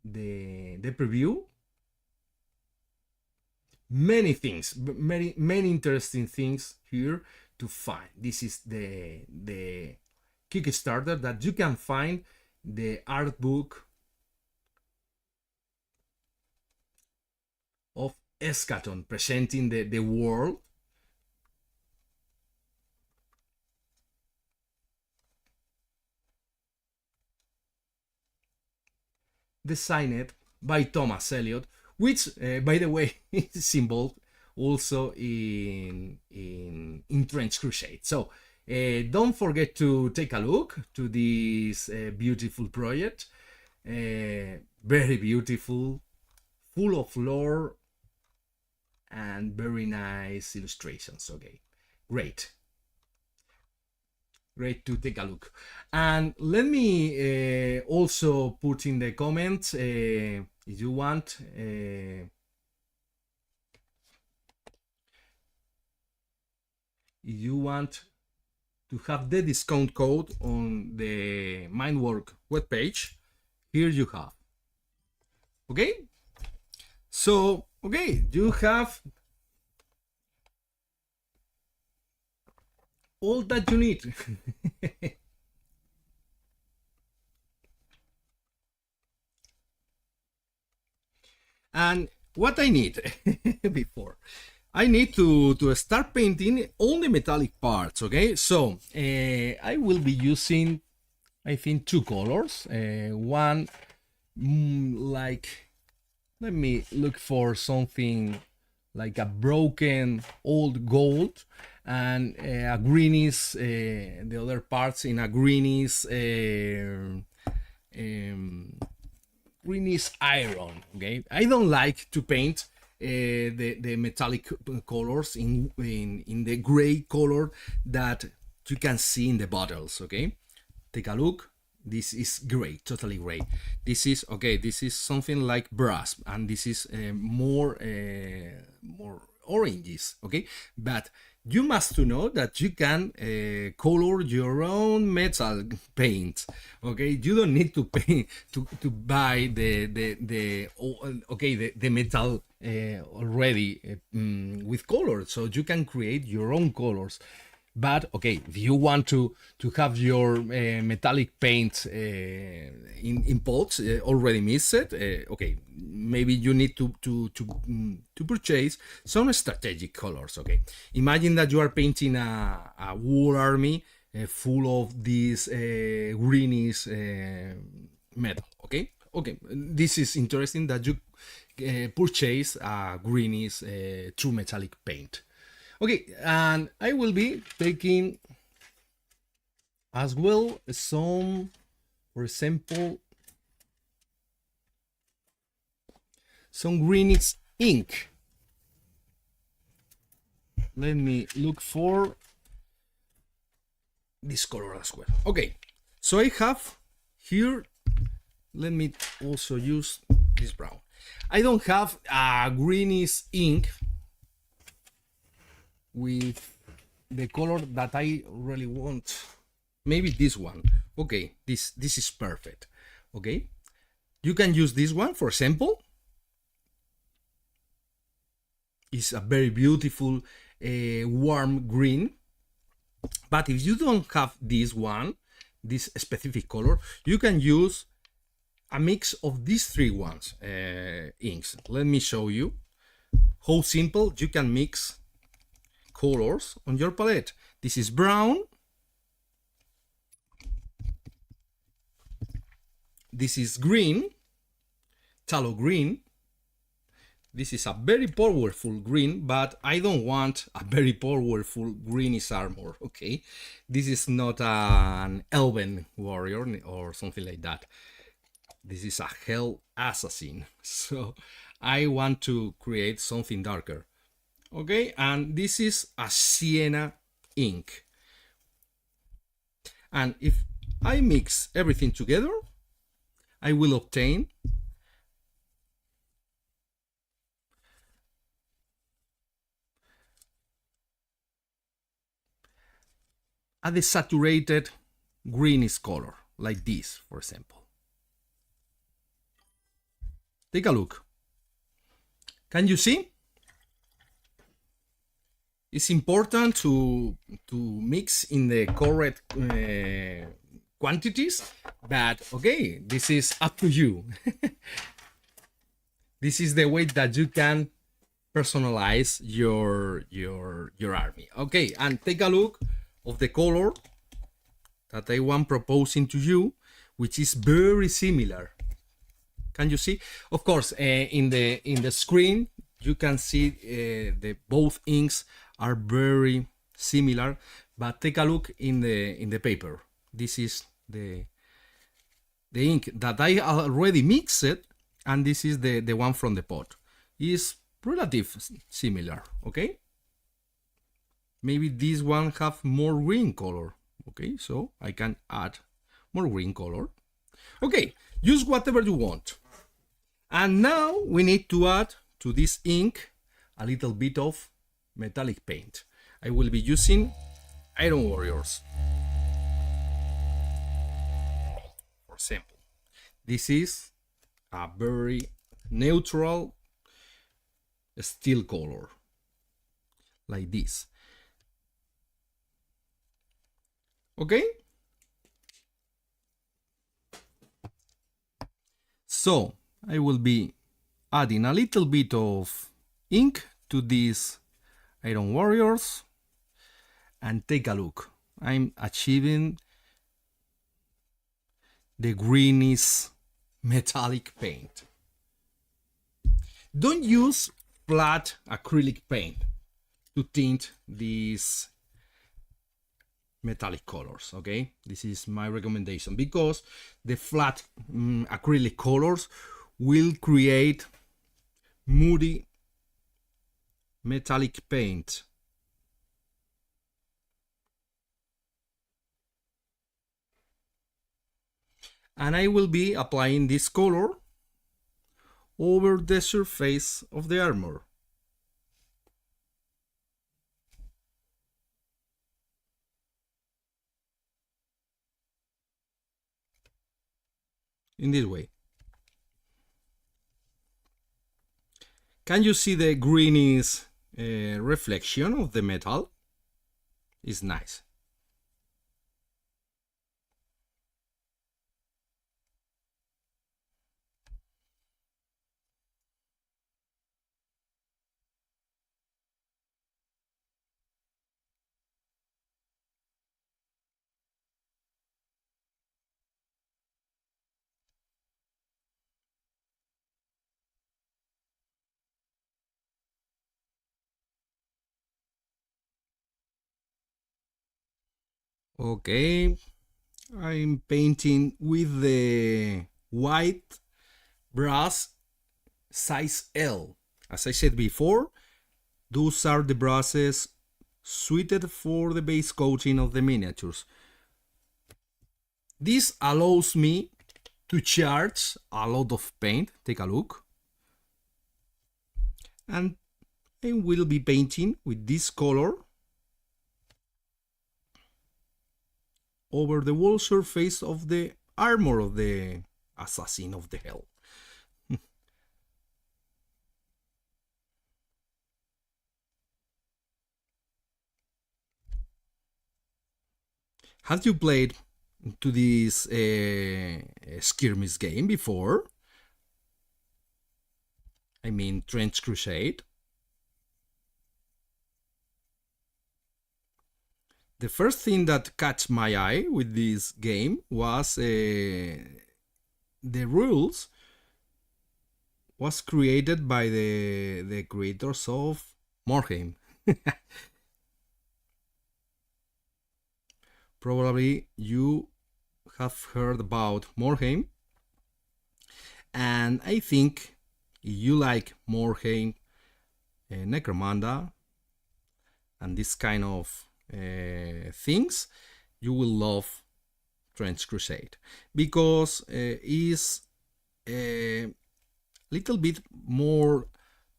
the preview. Many things, many interesting things here to find. This is the Kickstarter that you can find the art book of Eschaton presenting the world. Designed by Thomas Elliott, which, by the way, is involved also in Trench Crusade. So don't forget to take a look to this beautiful project. Very beautiful, full of lore, and very nice illustrations. Okay, great to take a look. And let me also put in the comments, if you want, to have the discount code on the Mindwork webpage, here you have. Okay, so okay, you have all that you need. And what I need before, I need to start painting all the metallic parts. Okay, so I will be using, I think, two colors. One, like, let me look for something like a broken old gold, and a greenish, the other parts in a greenish greenish iron. Okay, I don't like to paint the metallic colors in the gray color that you can see in the bottles. Okay, take a look. This is gray, totally gray. This is okay. This is something like brass, and this is more oranges. Okay, but you must to know that you can color your own metal paint. Okay, you don't need to pay to buy the metal already with colors, so you can create your own colors. But okay, if you want to have your metallic paint in pots already mixed, okay, maybe you need to purchase some strategic colors. Okay, imagine that you are painting a war army full of this greenish metal. Okay, this is interesting that you purchase a greenish true metallic paint. Okay, and I will be taking as well some, for example, some greenish ink. Let me look for this color as well. Okay, so I have here, let me also use this brown. I don't have a greenish ink with the color that I really want. Maybe this one. Okay, this is perfect. Okay, you can use this one, for example. It's a very beautiful warm green. But if you don't have this one, this specific color, you can use a mix of these three ones, inks. Let me show you how simple you can mix colors on your palette. This is brown. This is green, tallow green. This is a very powerful green, but I don't want a very powerful greenish armor. Okay, this is not an elven warrior or something like that. This is a hell assassin, so I want to create something darker. Okay, and this is a sienna ink. And if I mix everything together, I will obtain a desaturated greenish color, like this, for example. Take a look. Can you see? It's important to mix in the correct quantities, but okay, this is up to you. This is the way that you can personalize your army. Okay, and take a look of the color that I want proposing to you, which is very similar. Can you see? Of course, in the screen you can see the both inks are very similar, but take a look in the paper. This is the ink that I already mixed, and this is the one from the pot. Is relative similar, okay? Maybe this one have more green color, okay? So I can add more green color. Okay, use whatever you want. And now we need to add to this ink a little bit of metallic paint. I will be using Iron Warriors. For example, this is a very neutral steel color, like this. Okay? So I will be adding a little bit of ink to these Iron Warriors, and take a look. I'm achieving the greenish metallic paint. Don't use flat acrylic paint to tint these metallic colors, okay? This is my recommendation, because the flat acrylic colors will create moody metallic paint. And I will be applying this color over the surface of the armor. In this way. Can you see the greenish reflection of the metal? It's nice. Okay, I'm painting with the white brush size L. As I said before, those are the brushes suited for the base coating of the miniatures. This allows me to charge a lot of paint. Take a look. And I will be painting with this color over the whole surface of the armor of the assassin of the hell. Have you played to this skirmish game before? I mean, Trench Crusade. The first thing that caught my eye with this game was the rules was created by the creators of Morhaime. Probably you have heard about Morhaime, and I think if you like Morhaime, Necromunda, and this kind of things, you will love Trench Crusade, because it's a little bit more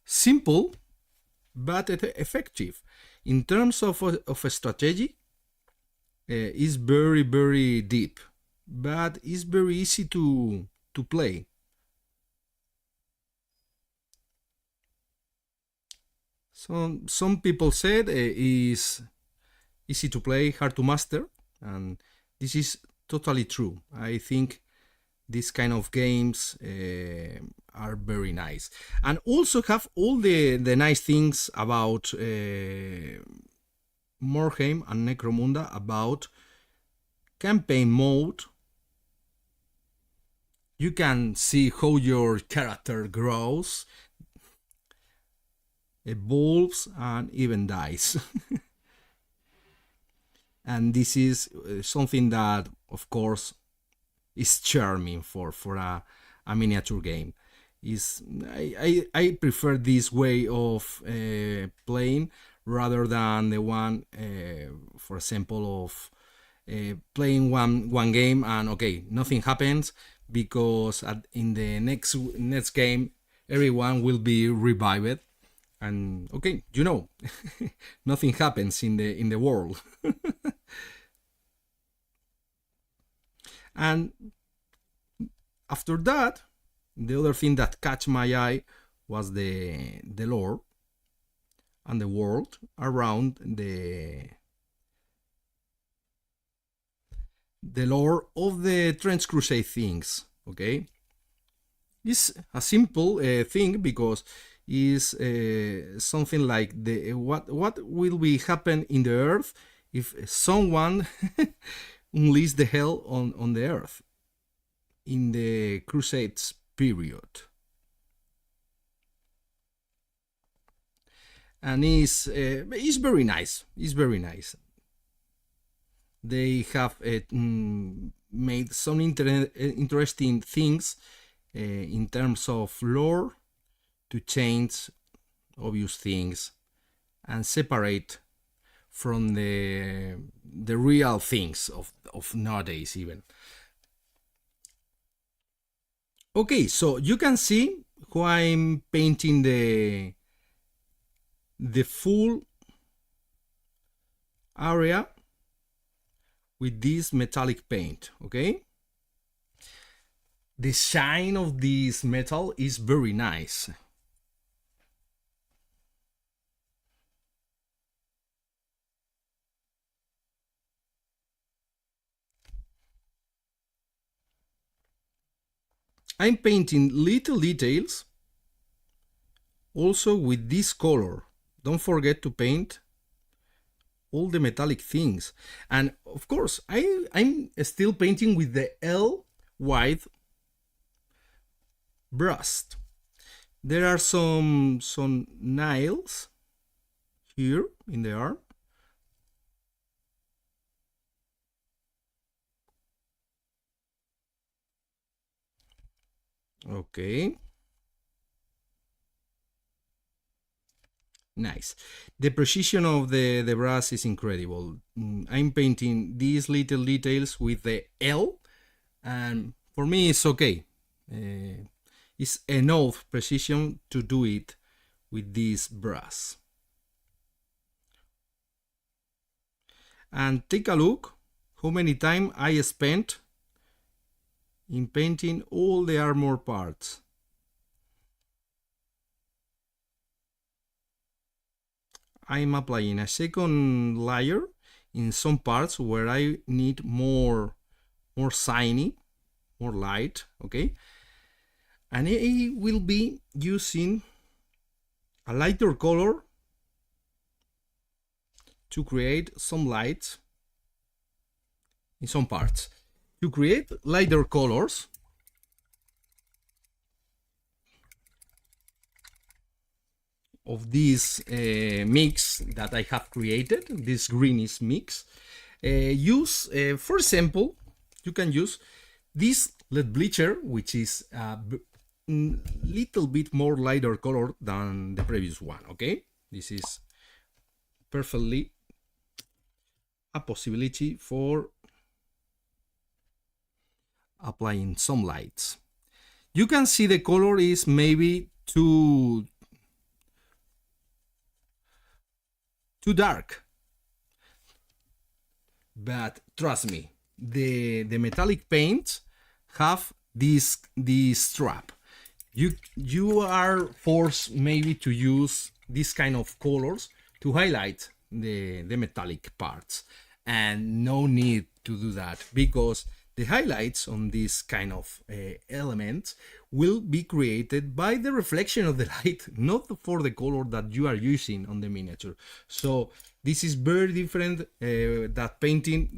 simple but effective. In terms of a strategy, it's very deep, but it's very easy to play. So some people said is easy to play, hard to master, and this is totally true. I think these kind of games are very nice, and also have all the nice things about Morhaime and Necromunda, about campaign mode. You can see how your character grows, evolves, and even dies. And this is something that, of course, is charming for a miniature game. I prefer this way of playing rather than the one, for example, of playing one game and okay, nothing happens, because in the next game everyone will be revived, and okay, you know, nothing happens in the world. And after that, the other thing that caught my eye was the lore and the world around the lore of the Trench Crusade things. Okay, it's a simple thing, because it's something like the what will be happen in the earth if someone unleash the hell on the earth in the Crusades period. And it's very nice. It's very nice. They have made some interesting things in terms of lore to change obvious things and separate from the real things of nowadays even. Okay, so you can see how I'm painting the full area with this metallic paint. Okay, the shine of this metal is very nice. I'm painting little details also with this color. Don't forget to paint all the metallic things. And of course, I'm still painting with the L Wight brush. There are some nails here in the arm. Okay. Nice. The precision of the brush is incredible. I'm painting these little details with the L, and for me it's okay. It's enough precision to do it with this brush. And take a look how many time I spent in painting all the armor parts. I'm applying a second layer in some parts where I need more shiny, more light. Okay, and I will be using a lighter color to create some light in some parts. To create lighter colors, of this mix that I have created, this greenish mix, use, for example, you can use this LED bleacher, which is a little bit more lighter color than the previous one. Okay, this is perfectly a possibility for applying some lights. You can see the color is maybe too dark, but trust me, the metallic paints have this trap. You are forced maybe to use this kind of colors to highlight the metallic parts, and no need to do that, because the highlights on this kind of element will be created by the reflection of the light, not for the color that you are using on the miniature. So this is very different that painting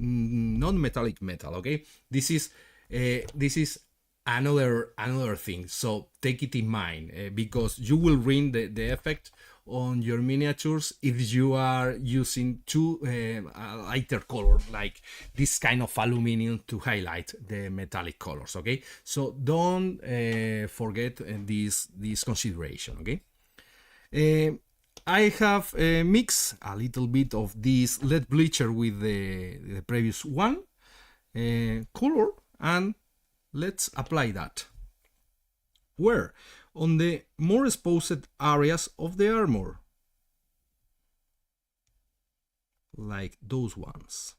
non-metallic metal. Okay, this is another thing. So take it in mind, because you will ruin the effect on your miniatures if you are using too lighter color, like this kind of aluminum, to highlight the metallic colors. Okay, so don't forget this consideration. Okay, I have mixed a little bit of this LED bleacher with the previous one color, and let's apply that. Where? On the more exposed areas of the armor, like those ones.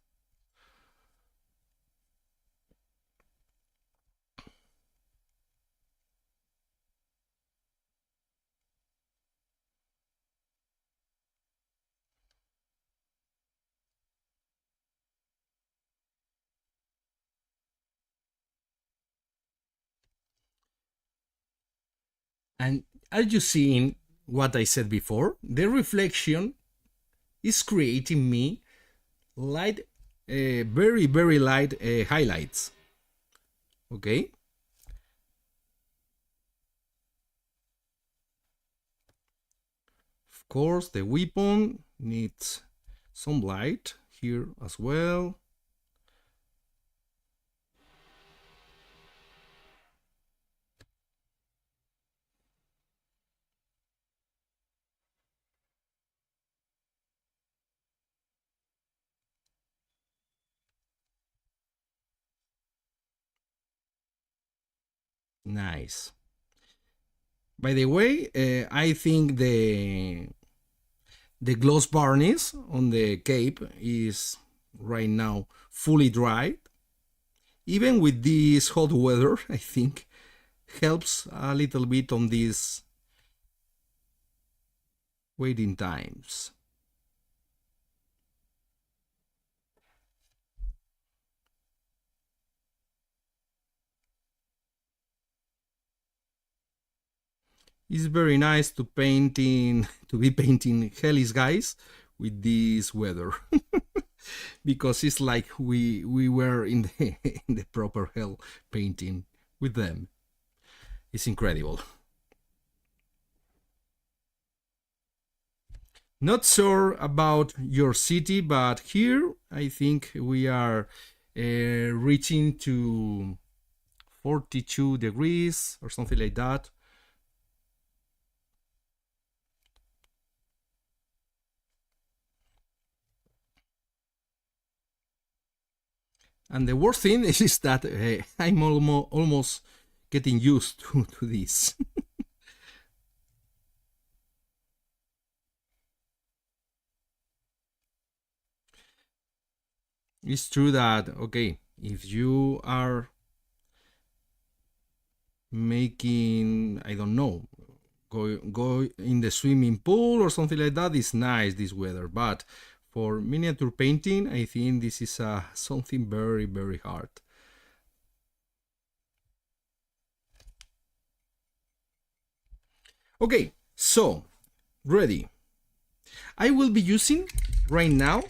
And are you seeing what I said before? The reflection is creating me light, very light highlights. Okay. Of course, the weapon needs some light here as well. Nice. By the way, I think the gloss varnish on the cape is right now fully dried. Even with this hot weather, I think helps a little bit on these waiting times. It's very nice to be painting Hellis guys with this weather. Because it's like we were in the proper hell painting with them. It's incredible. Not sure about your city, but here I think we are reaching to 42 degrees or something like that. And the worst thing is that I'm almost getting used to this. It's true that, okay, if you are making, I don't know, go in the swimming pool or something like that, it's nice this weather, but for miniature painting, I think this is something very hard. Okay, so ready. I will be using right now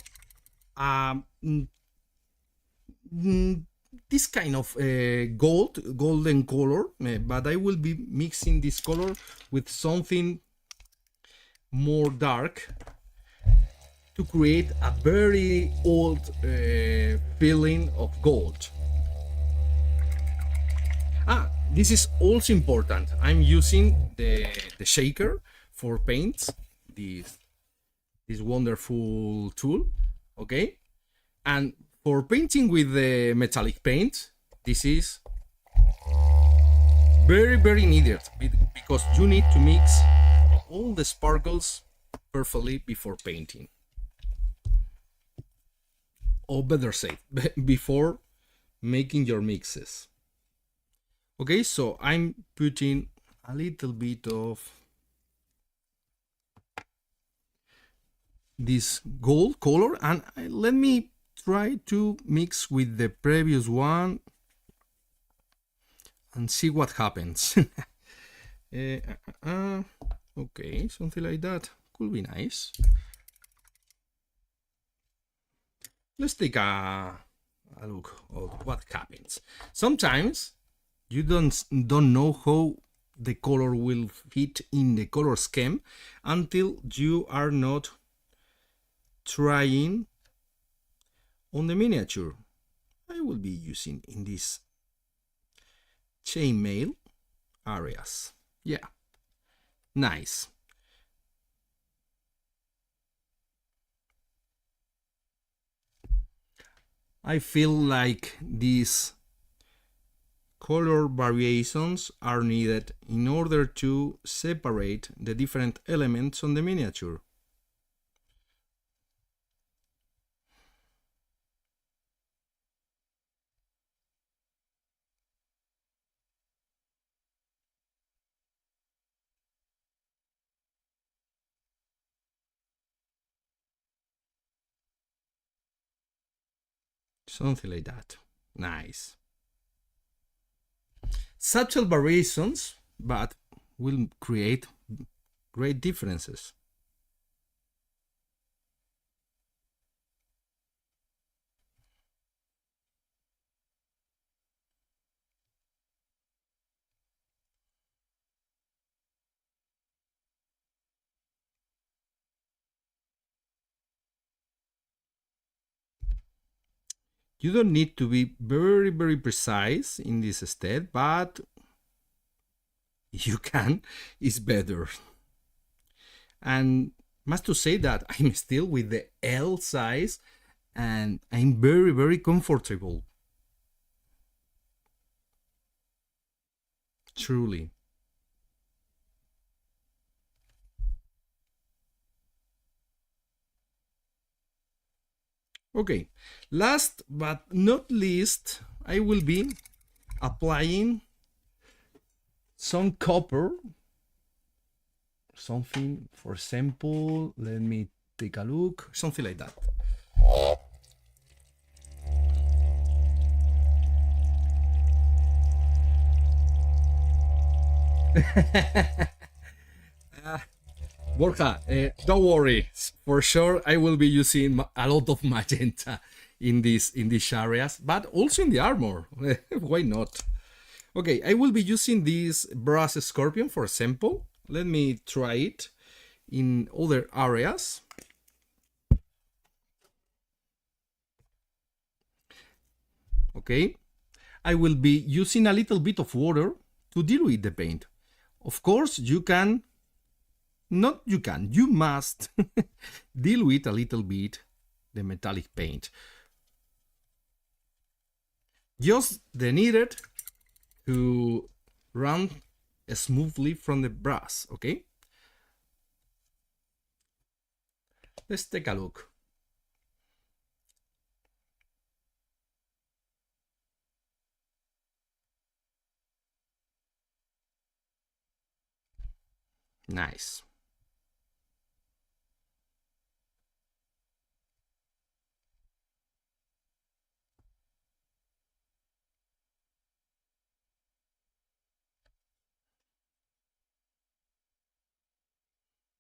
this kind of golden color, but I will be mixing this color with something more dark to create a very old feeling of gold. This is also important. I'm using the shaker for paints, this wonderful tool, okay? And for painting with the metallic paint, this is very needed because you need to mix all the sparkles perfectly before painting, or better said, before making your mixes. Okay, so I'm putting a little bit of this gold color, and let me try to mix with the previous one and see what happens. Okay, something like that could be nice. Let's take a look at what happens. Sometimes you don't know how the color will fit in the color scheme until you are not trying on the miniature. I will be using in these chainmail areas. Yeah, nice. I feel like these color variations are needed in order to separate the different elements on the miniature. Something like that. Nice. Subtle variations, but will create great differences. You don't need to be very precise in this step, but you can, is better. And must to say that I'm still with the L size and I'm very comfortable. Truly. Okay, last but not least, I will be applying some copper, something, for example, let me take a look, something like that. Borja, don't worry. For sure, I will be using a lot of magenta in these areas, but also in the armor. Why not? Okay, I will be using this brass scorpion, for example. Let me try it in other areas. Okay, I will be using a little bit of water to dilute the paint. Of course, you must dilute a little bit the metallic paint. Just the needed to run smoothly from the brush, okay? Let's take a look. Nice.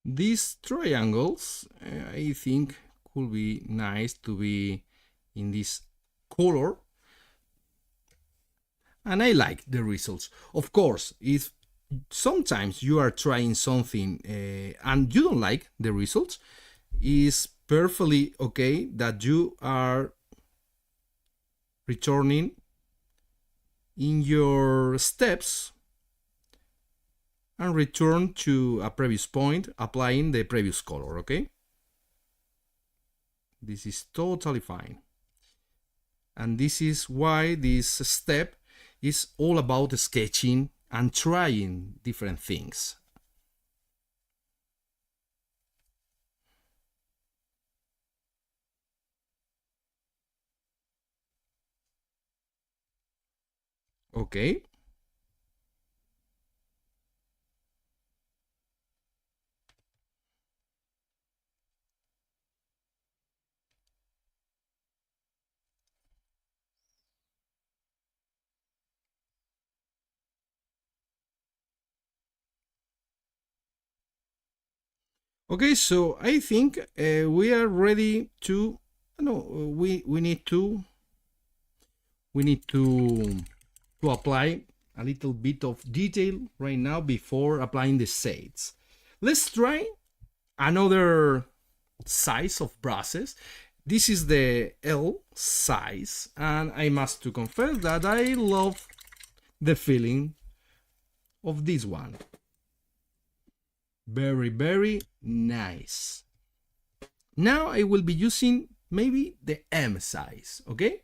These triangles, I think, could be nice to be in this color. And I like the results. Of course, if sometimes you are trying something and you don't like the results, it's perfectly okay that you are returning in your steps and return to a previous point, applying the previous color, okay? This is totally fine. And this is why this step is all about sketching and trying different things. Okay. Okay, so I think we are ready to. No, we need to apply a little bit of detail right now before applying the shades. Let's try another size of brushes. This is the L size, and I must to confess that I love the feeling of this one. Very, very nice. Now I will be using maybe the M size, okay?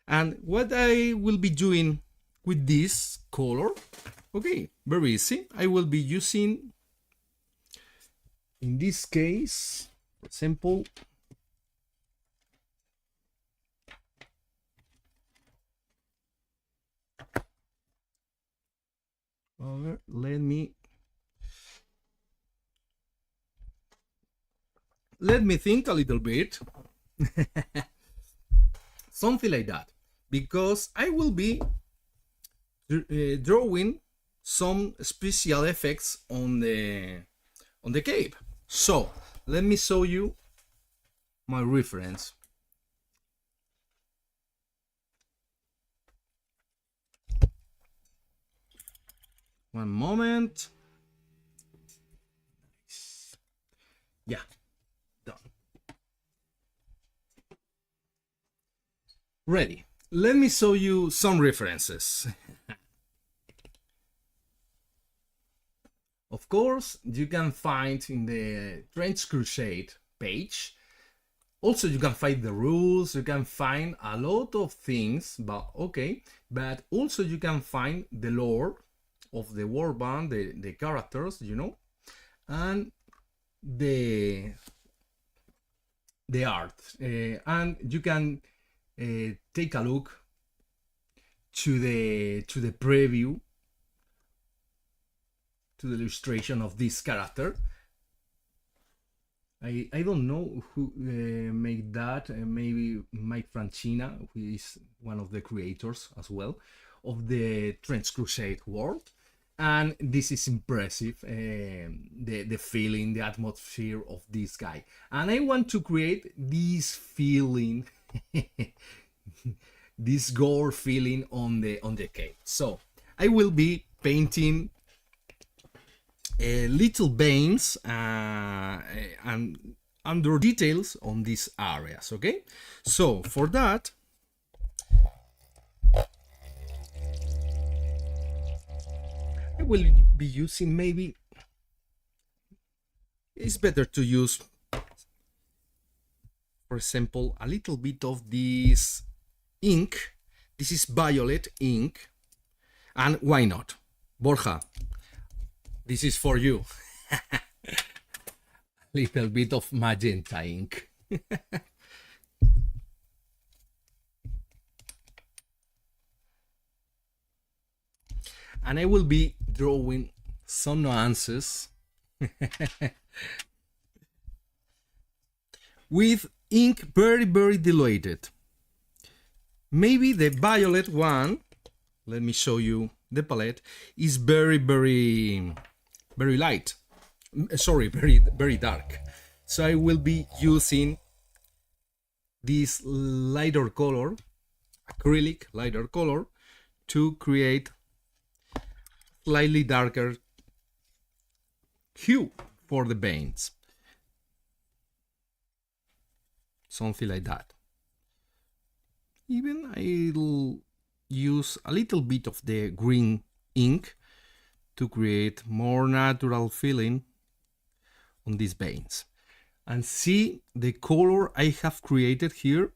And what I will be doing with this color, okay, very easy. I will be using, in this case, for example, let me think a little bit. Something like that, because I will be drawing some special effects on the cape. So let me show you my reference. One moment. Yeah, done. Ready. Let me show you some references. Of course, you can find in the Trench Crusade page. Also, you can find the rules, you can find a lot of things, but also you can find the lore of the warband, the characters, you know, and the art. And you can take a look to the preview, to the illustration of this character. I don't know who made that. Maybe Mike Francina, who is one of the creators as well of the Trench Crusade world. And this is impressive, the feeling, the atmosphere of this guy. And I want to create this feeling, this gore feeling on the cape. So I will be painting little veins and under details on these areas, okay? So for that, I will be using, maybe it's better to use, for example, a little bit of this ink. This is violet ink, and why not, Borja, this is for you. Little bit of magenta ink. And I will be drawing some nuances with ink very, very diluted. Maybe the violet one, let me show you the palette, is very, very, very light. Sorry, very, very dark. So I will be using this lighter color, acrylic lighter color, to create slightly darker hue for the veins. Something like that. Even I'll use a little bit of the green ink to create more natural feeling on these veins. And see the color I have created here.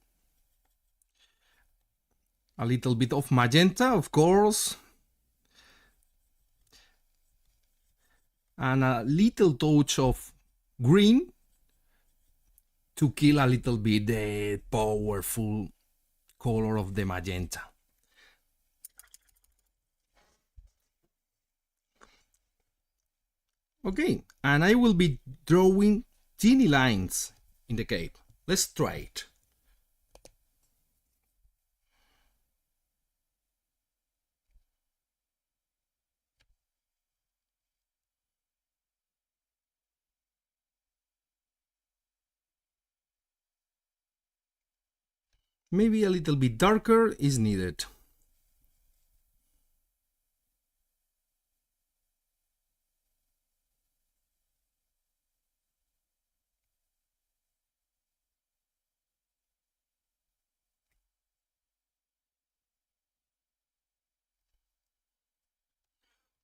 A little bit of magenta, of course, and a little touch of green to kill a little bit the powerful color of the magenta. Okay, and I will be drawing teeny lines in the cave. Let's try it. Maybe a little bit darker is needed.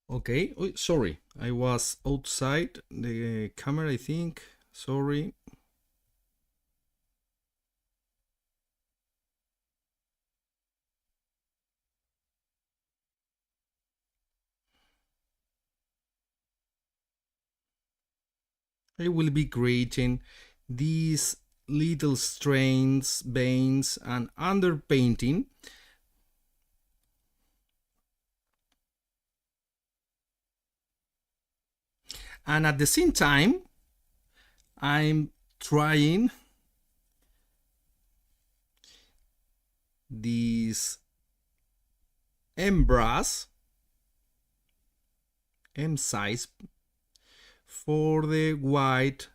Okay, oh, sorry, I was outside the camera, I think. Sorry. I will be creating these little strains, veins, and underpainting. And at the same time, I'm trying this M brush, M size, for the white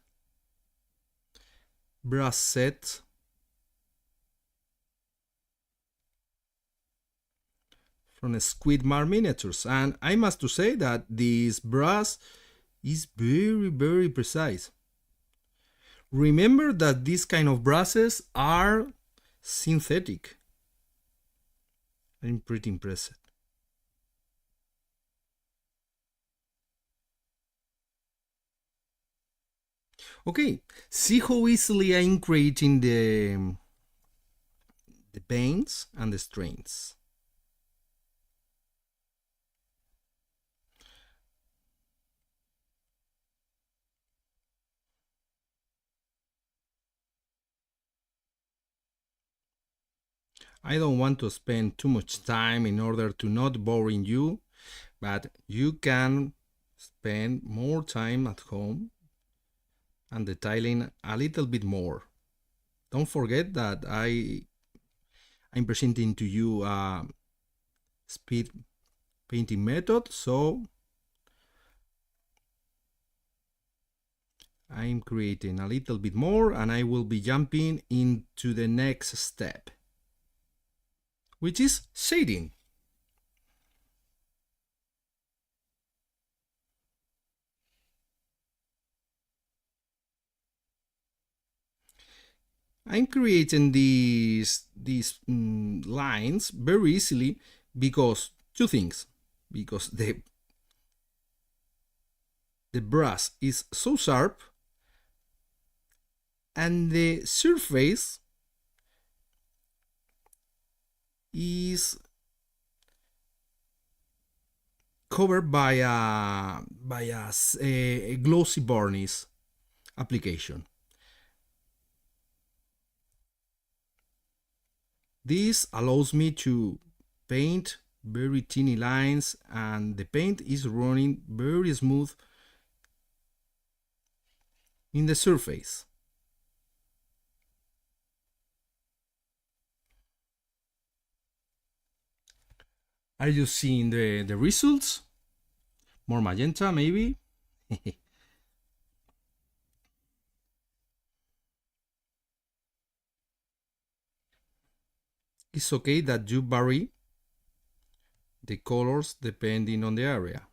brush set from Squidmar Miniatures. And I must to say that this brush is very precise. Remember that these kind of brushes are synthetic. I'm pretty impressed. Okay, see how easily I'm creating the veins and the strains. I don't want to spend too much time in order to not boring you, but you can spend more time at home and detailing a little bit more. Don't forget that I'm presenting to you a speed painting method, so I'm creating a little bit more and I will be jumping into the next step, which is shading. I'm creating these lines very easily because two things. Because the brush is so sharp and the surface is covered by a glossy varnish application. This allows me to paint very tiny lines and the paint is running very smooth in the surface. Are you seeing the results? More magenta maybe? It's okay that you vary the colors depending on the area.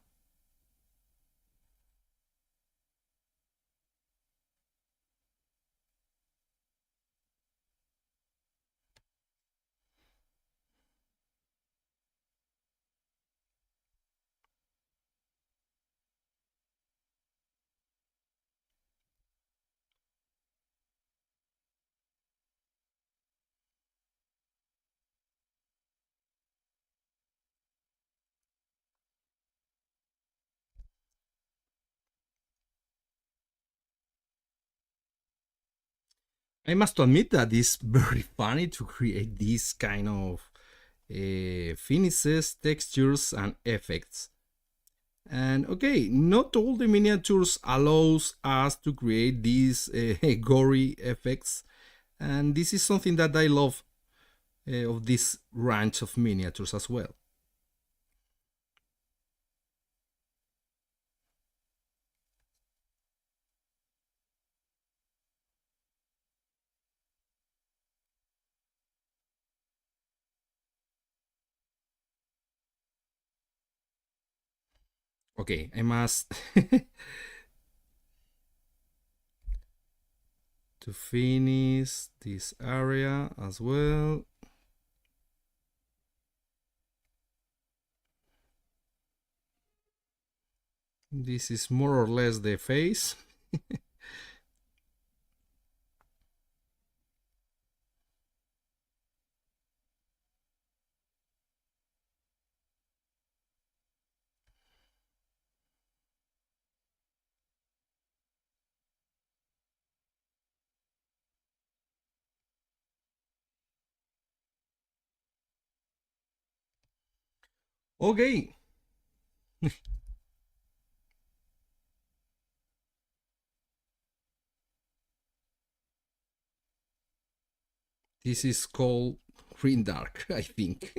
I must admit that it's very funny to create this kind of finishes, textures, and effects. And okay, not all the miniatures allows us to create these gory effects, and this is something that I love of this range of miniatures as well. Okay, I must to finish this area as well. This is more or less the face. Okay, this is called green dark, I think.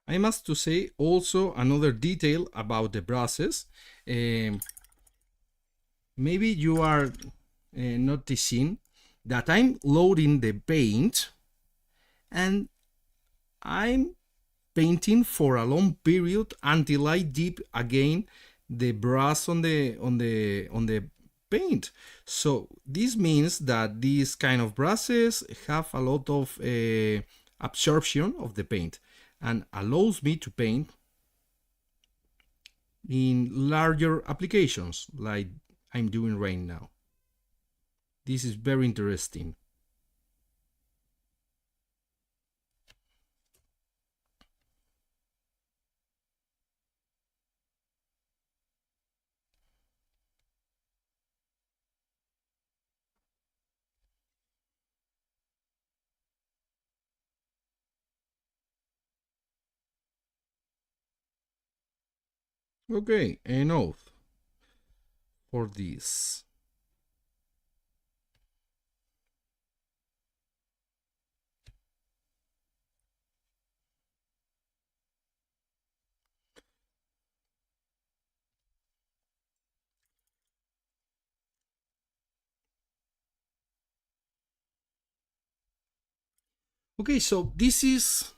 I must to say also another detail about the brushes. Um, Maybe you are noticing that I'm loading the paint and I'm painting for a long period until I dip again the brush on the paint. So this means that these kind of brushes have a lot of absorption of the paint and allows me to paint in larger applications like I'm doing right now. This is very interesting. Okay, enough for this. Okay, so this is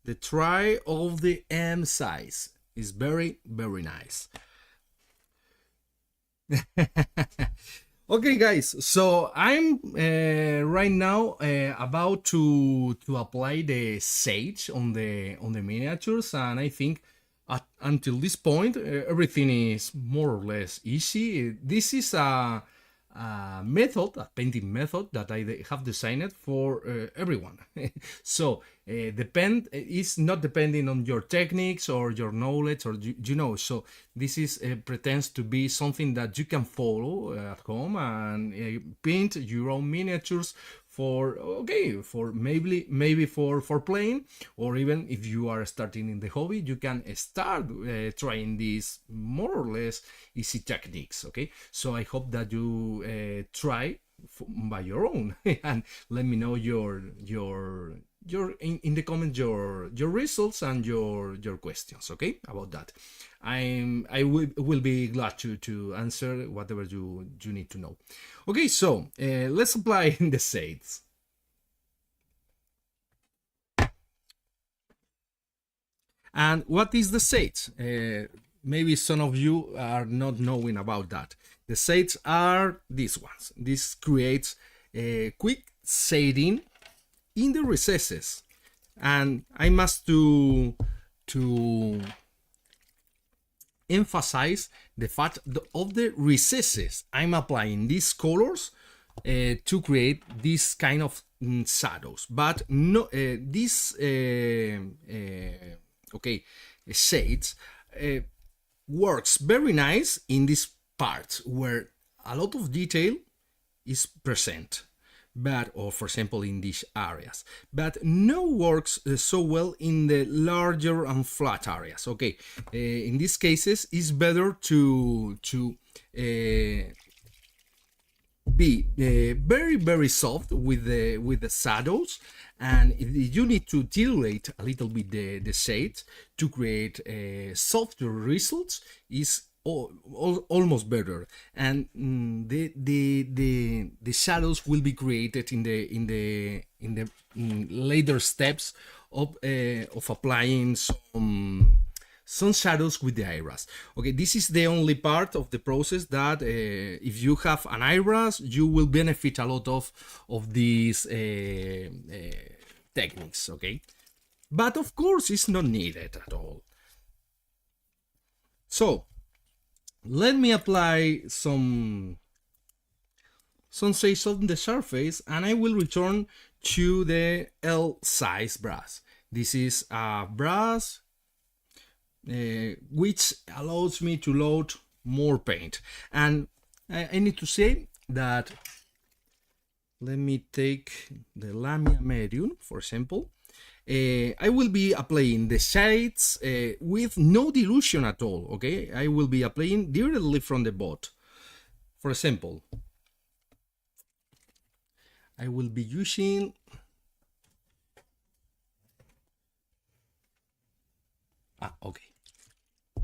the try of the M size. It's very, very nice. Okay, guys. So I'm right now about to apply the sage on the miniatures, and I think until this point everything is more or less easy. This is a method, a painting method that I have designed for everyone. So depend is not depending on your techniques or your knowledge or you know. So this is pretends to be something that you can follow at home and paint your own miniatures for okay for maybe for playing, or even if you are starting in the hobby you can start trying these more or less easy techniques. Okay, so I hope that you try by your own and let me know your in the comments your results and your questions, okay, about that. I will be glad to answer whatever you need to know. Okay, so let's apply the shades. And what is the shades? Maybe some of you are not knowing about that. The shades are these ones. This creates a quick shading in the recesses, and I must to emphasize the fact of the recesses. I'm applying these colors to create this kind of shadows, but no, this okay, shades works very nice in this part where a lot of detail is present, but, or for example in these areas, but no works so well in the larger and flat areas. Okay, in these cases it's better to be very soft with the shadows, and you need to dilate a little bit the shades to create softer results is almost better, and the shadows will be created in the later steps of applying some shadows with the airbrush. Okay, this is the only part of the process that if you have an airbrush, you will benefit a lot of these techniques. Okay, but of course it's not needed at all. So let me apply some shades on the surface, and I will return to the L size brush. This is a brush which allows me to load more paint, and I need to say that, let me take the Lamia medium for example. I will be applying the shades with no dilution at all. Okay, I will be applying directly from the bot. For example, I will be using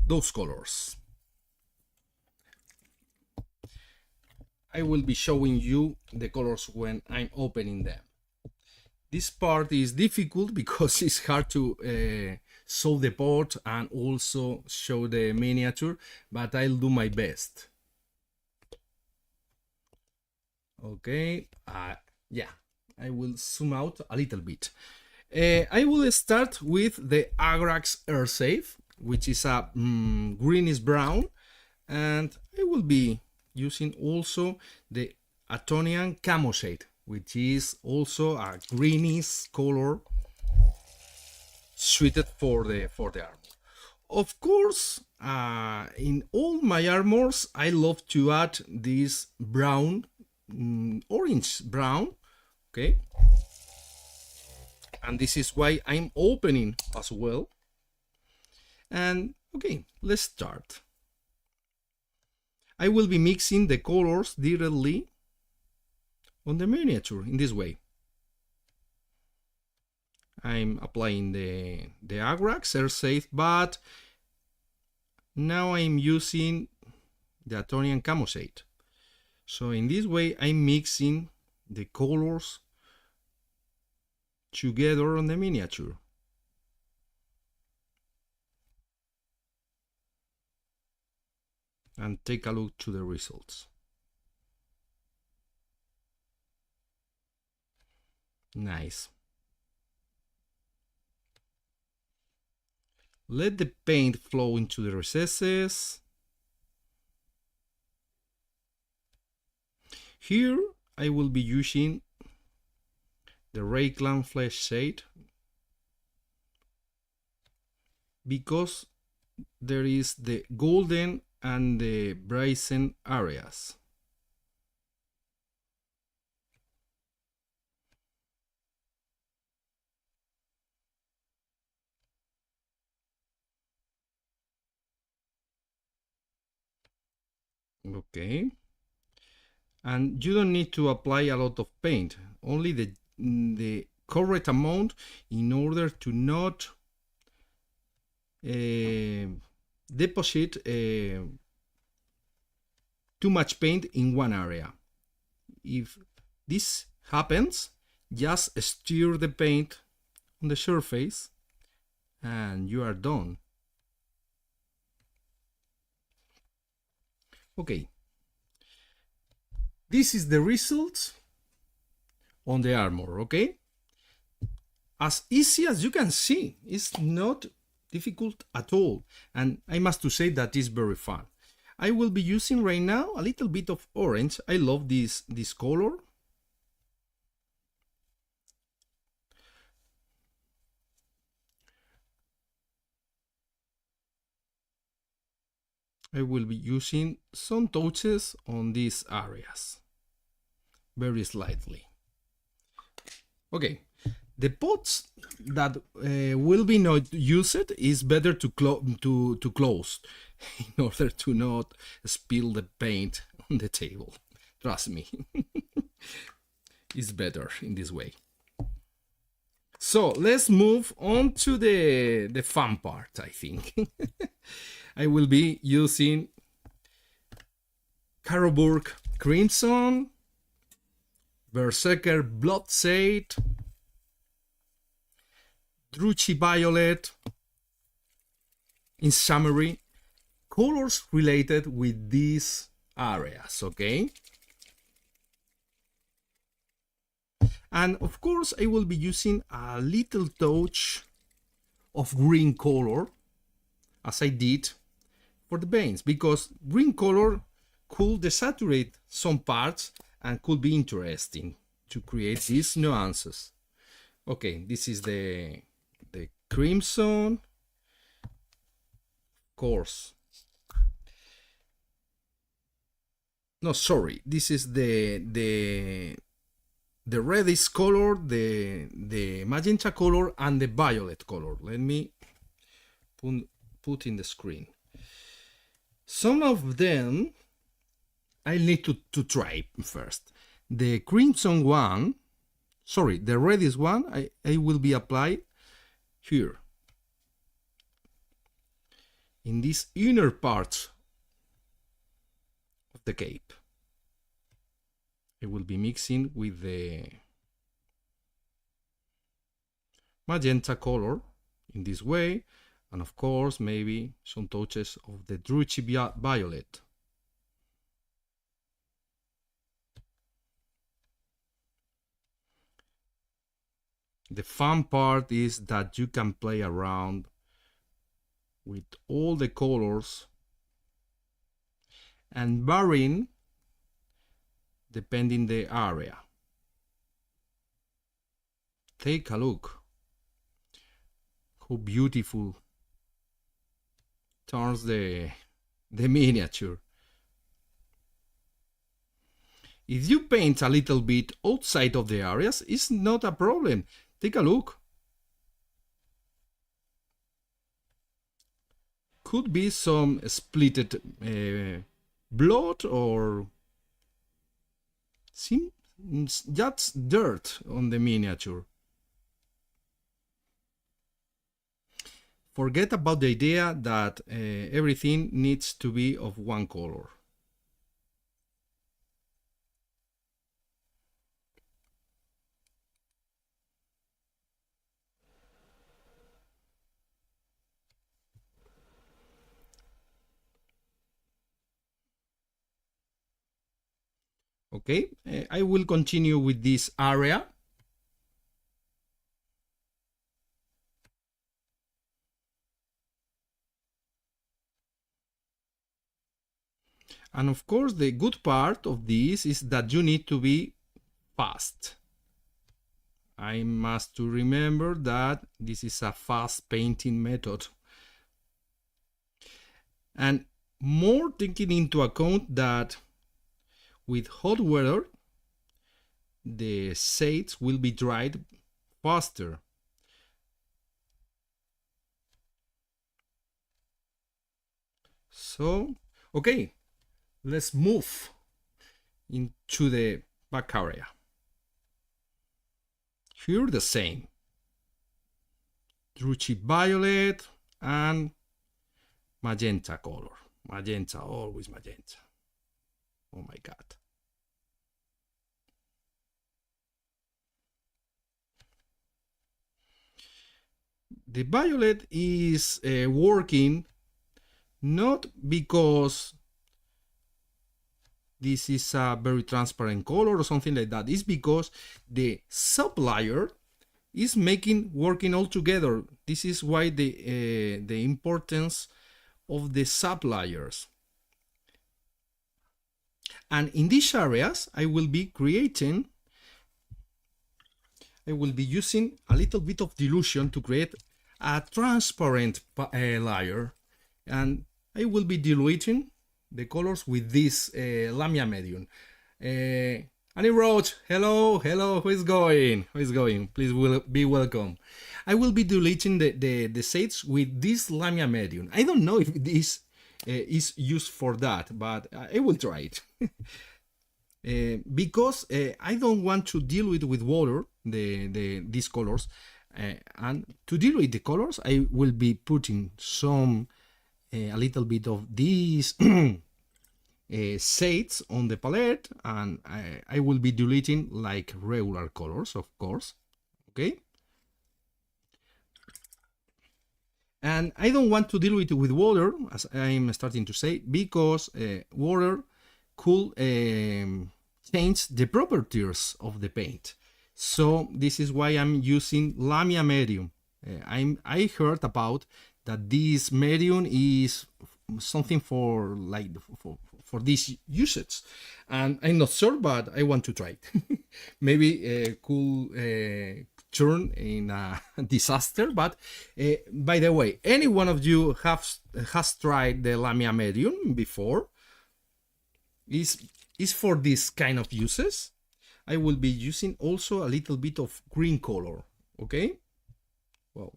those colors. I will be showing you the colors when I'm opening them. This part is difficult because it's hard to show the pot and also show the miniature, but I'll do my best. Okay, yeah, I will zoom out a little bit. I will start with the Agrax Air Safe, which is a greenish brown, and I will be using also the Atonian Camo Shade, which is also a greenish color suited for the armor. Of course, in all my armors, I love to add this brown, orange brown, okay? And this is why I'm opening as well. And okay, let's start. I will be mixing the colors directly on the miniature in this way. I'm applying the Agrax Air Safe, but now I'm using the Atonian Camo Shade. So in this way I'm mixing the colors together on the miniature. And take a look to the results. Nice. Let the paint flow into the recesses. Here I will be using the Rayclan Flesh Shade because there is the golden and the brazen areas. Okay, and you don't need to apply a lot of paint, only the correct amount in order to not deposit too much paint in one area. If this happens, just stir the paint on the surface and you are done. Okay, this is the result on the armor. Okay, as easy as you can see, it's not difficult at all, and I must to say that is very fun. I will be using right now a little bit of orange. I love this color. I will be using some touches on these areas, very slightly. Okay, the pots that will be not used is better to close in order to not spill the paint on the table. Trust me, it's better in this way. So let's move on to the fun part, I think. I will be using Carroburg Crimson, Berserker Bloodshade, Druchii Violet, in summary, colors related with these areas, okay? And of course, I will be using a little touch of green color, as I did for the veins, because green color could desaturate some parts and could be interesting to create these nuances. Okay, this is the crimson, of course. No, sorry, this is the reddish color, the magenta color, and the violet color. Let me put in the screen. Some of them I need to try first. The crimson one, sorry, the reddish one, I will be applied here in these inner parts of the cape. I will be mixing with the magenta color in this way, and of course maybe some touches of the Druchii Violet. The fun part is that you can play around with all the colors and varying depending the area. Take a look how beautiful turns the miniature. If you paint a little bit outside of the areas, it's not a problem. Take a look. Could be some splitted blood or just dirt on the miniature. Forget about the idea that everything needs to be of one color. Okay, I will continue with this area. And of course, the good part of this is that you need to be fast. I must to remember that this is a fast painting method. And more taking into account that with hot weather, the shades will be dried faster. So, okay, let's move into the back area. Here the same. Druchii Violet and magenta color. Magenta, always magenta. Oh my God. The violet is working not because this is a very transparent color or something like that. It's because the sub-layer is working all together. This is why the importance of the sub-layers. And in these areas, I will be using a little bit of dilution to create a transparent layer. And I will be diluting the colors with this Lamia medium. Annie Roach, hello, who is going? Please be welcome. I will be diluting the shades with this Lamia medium. I don't know if this is used for that, but I will try it. Because I don't want to dilute with water these colors, and to dilute the colors I will be putting a little bit of these shades on the palette, and I will be diluting like regular colors, of course. Okay, and I don't want to dilute it with water, as I'm starting to say, because water could change the properties of the paint. So this is why I'm using Lamia medium. I heard about that this medium is something for this usage, and I'm not sure, but I want to try it. Maybe could turn in a disaster, but by the way, any one of you has tried the Lamia medium before? Is for this kind of uses. I will be using also a little bit of green color. Okay, well,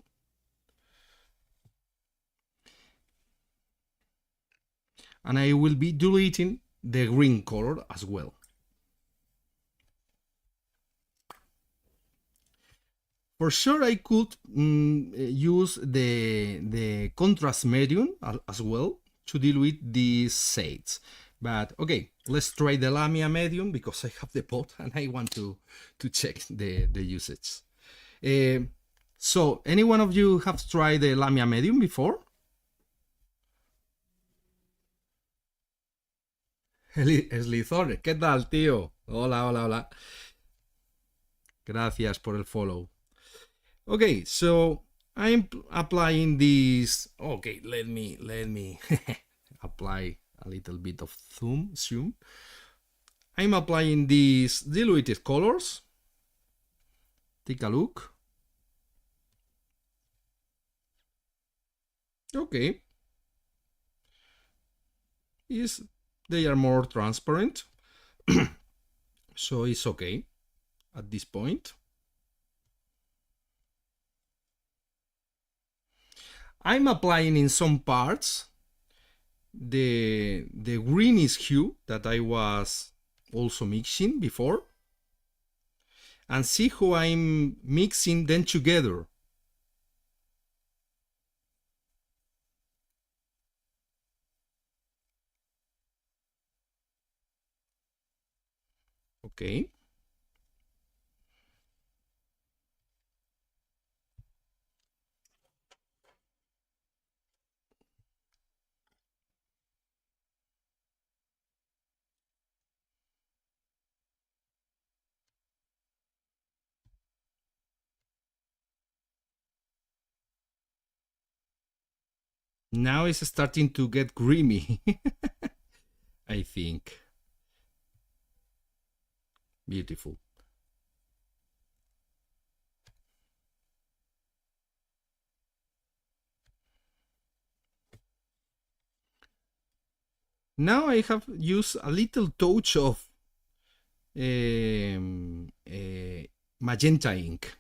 and I will be diluting the green color as well. For sure, I could use the contrast medium as well to dilute these shades. But okay, let's try the Lamia medium because I have the pot and I want to check the usage. So, any one of you have tried the Lamia medium before? Slizor, ¿qué tal, tío? Hola. Gracias por el follow. Okay, so I'm applying this. Okay, let me apply a little bit of zoom. I'm applying these diluted colors. Take a look. Okay. They are more transparent. So it's okay at this point. I'm applying in some parts the greenish hue that I was also mixing before, and see how I'm mixing them together. Okay. Now it's starting to get creamy. I think. Beautiful. Now I have used a little touch of magenta ink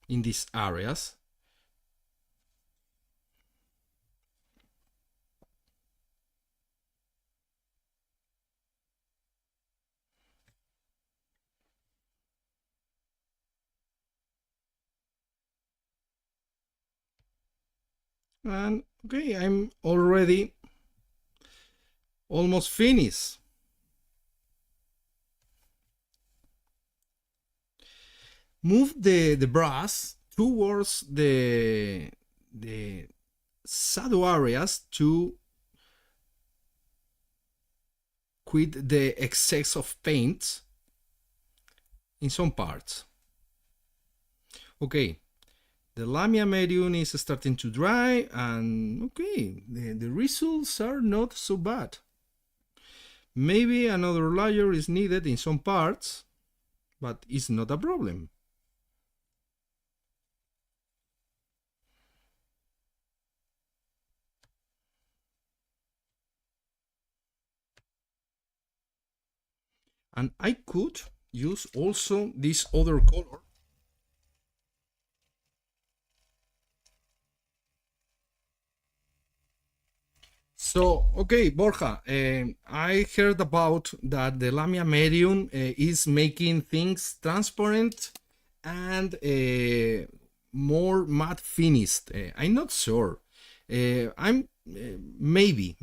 in these areas. And okay, I'm already almost finished. Move the brush towards the shadow areas to quit the excess of paint in some parts. Okay, The Lamia medium is starting to dry, and okay, the results are not so bad. Maybe another layer is needed in some parts, but it's not a problem. And I could use also this other color. So, okay, Borja, I heard about that the Lamia medium is making things transparent and more matte finished. I'm not sure. I'm maybe,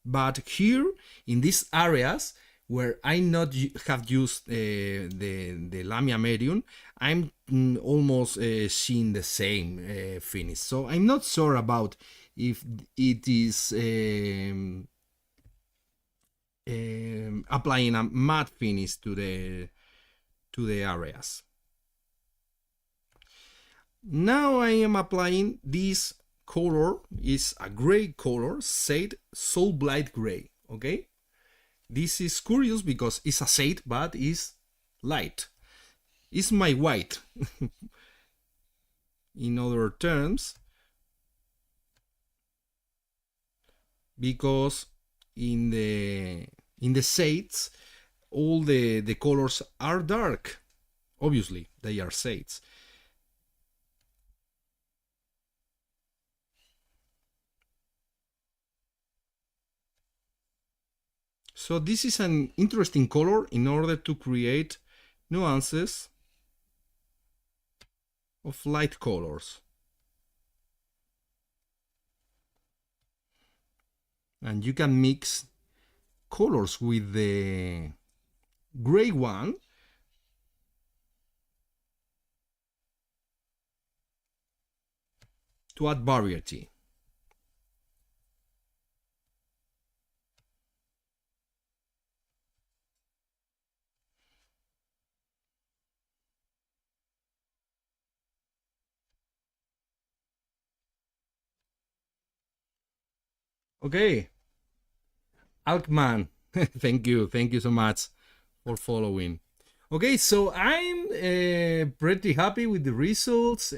but here in these areas where I not have used the Lamia medium, I'm almost seeing the same finish. So I'm not sure about if it is applying a matte finish to the areas. Now I am applying this color, is a gray color, shade Soul Blight Gray. Okay, this is curious because it's a shade but it's light. It's my white in other terms, because in the shades all the colors are dark. Obviously they are shades. So this is an interesting color in order to create nuances of light colors. And you can mix colors with the gray one to add variety. Okay, Alkman, thank you so much for following. Okay, so I'm pretty happy with the results.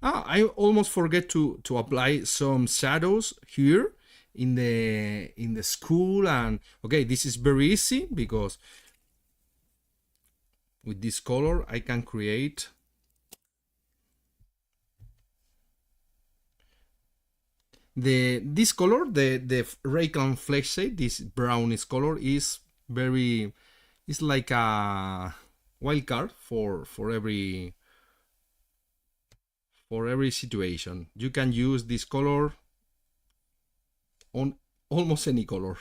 I almost forget to apply some shadows here in the school. And okay, this is very easy because with this color I can create this color, the Rayclan Flesh shade, this brownish color is very, it's like a wild card for every situation. You can use this color on almost any color.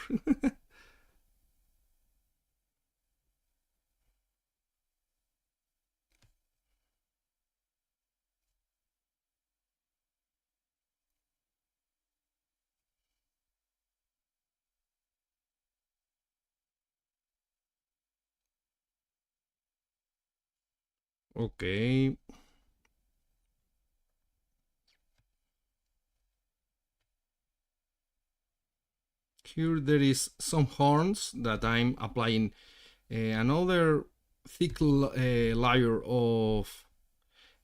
Okay. Here there is some horns that I'm applying another thick layer of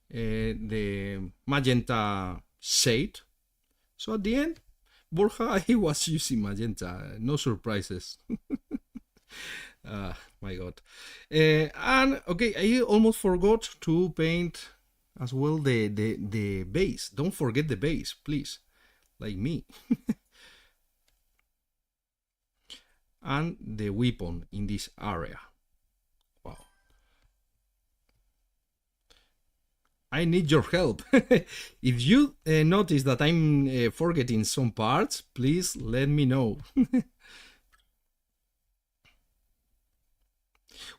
the magenta shade. So at the end, Borja, I was using magenta, no surprises. My god. And okay, I almost forgot to paint as well the base. Don't forget the base, please, like me. And the weapon in this area. Wow. I need your help. If you notice that I'm forgetting some parts, please let me know.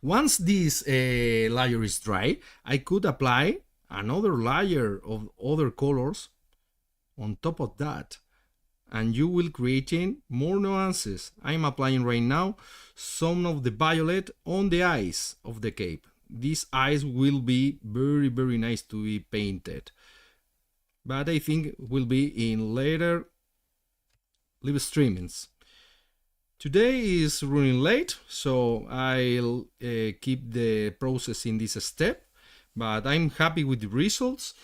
Once this layer is dry, I could apply another layer of other colors on top of that, and you will creating more nuances. I'm applying right now some of the violet on the eyes of the cape. these eyes will be very nice to be painted, but I think will be in later live streamings. Today is running late, so I'll keep the process in this step, but I'm happy with the results.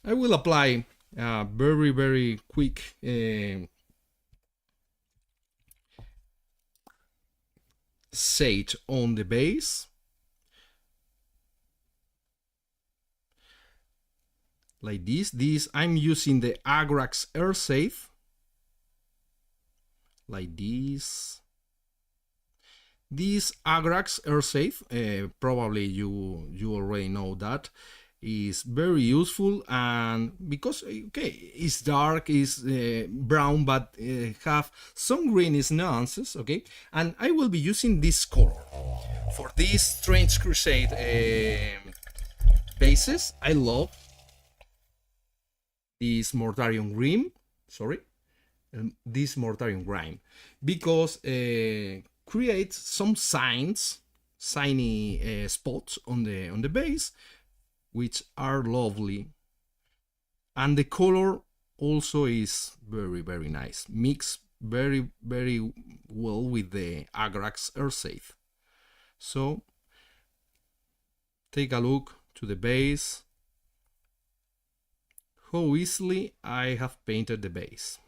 I will apply a very quick shade on the base, like this. I'm using the Agrax Air Safe, like this. This Agrax Air Safe, probably you already know that, is very useful, and because it's dark, it's brown, but have some greenish nuances. Okay, and I will be using this color for these strange Crusade bases. I love this Mortarion green, this Mortarion grime, because creates some shiny spots on the base, which are lovely, and the color also is very nice, mixed very well with the Agrax Air Safe. So take a look to the base, how easily I have painted the base.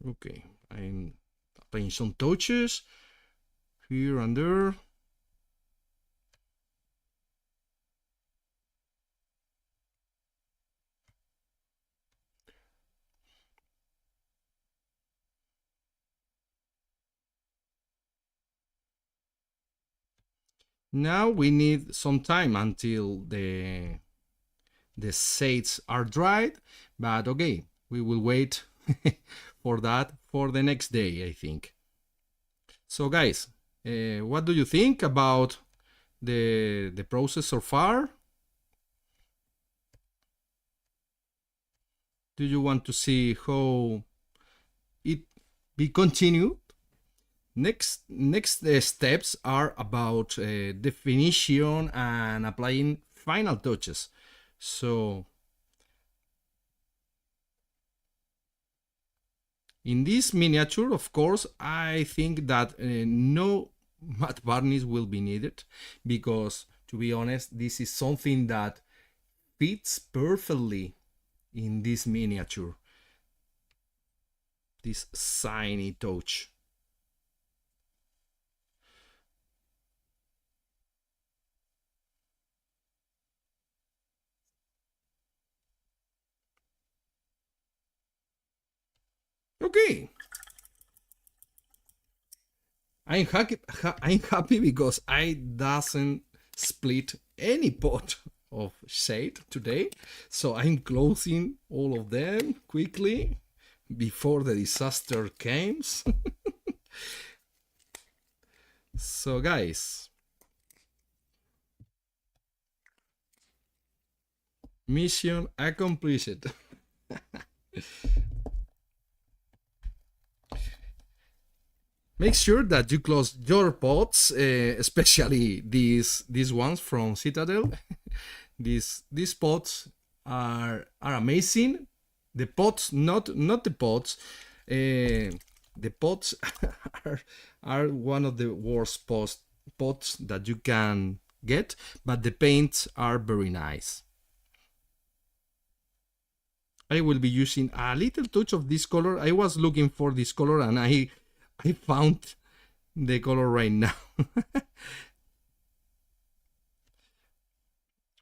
Okay, I'm applying some touches here and there. Now we need some time until the shades are dried, but okay, we will wait for that for the next day, I think. So guys, what do you think about the process so far? Do you want to see how it be continued? Next steps are about definition and applying final touches. So in this miniature, of course, I think that no matte varnish will be needed, because to be honest, this is something that fits perfectly in this miniature, this shiny touch. Okay, I'm happy because I doesn't split any pot of shade today, so I'm closing all of them quickly before the disaster comes. So guys, mission accomplished. Make sure that you close your pots, especially these ones from Citadel. these pots are amazing. The pots, not the pots. The pots are one of the worst pots that you can get, but the paints are very nice. I will be using a little touch of this color. I was looking for this color and I found the color right now.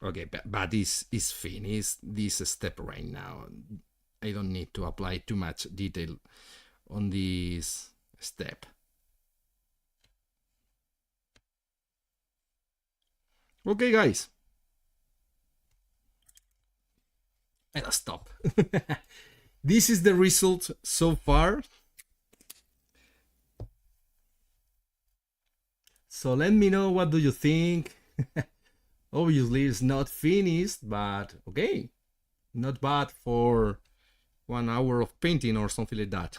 Okay, but this is finished, this step right now. I don't need to apply too much detail on this step. Okay, guys. I'll stop. This is the result so far. So let me know, what do you think? Obviously it's not finished, but okay, not bad for 1 hour of painting or something like that.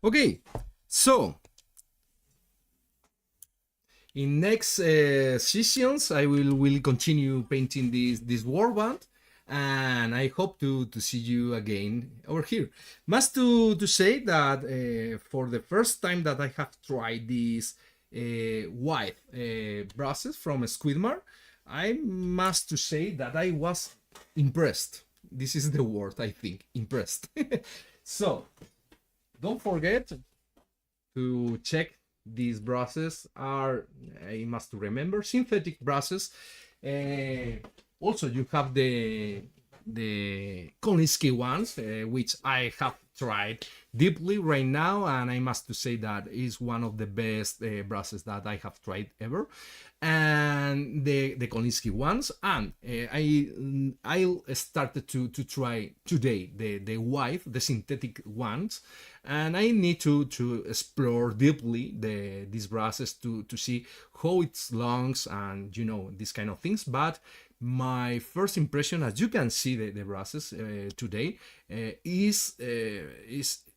Okay, So in next sessions, I will continue painting this warband, and I hope to see you again over here. Must to say that for the first time that I have tried this white brushes from Squidmar, I must to say that I was impressed. This is the word, I think, impressed. So don't forget to check these brushes are, I must remember, synthetic brushes. Also you have the Kolinsky ones, which I have tried deeply right now, and I must to say that is one of the best brushes that I have tried ever. And the Kolinsky ones, and I started to try today the white, the synthetic ones, and I need to explore deeply these brushes to see how it's longs and these kind of things. But my first impression, as you can see the brushes today, is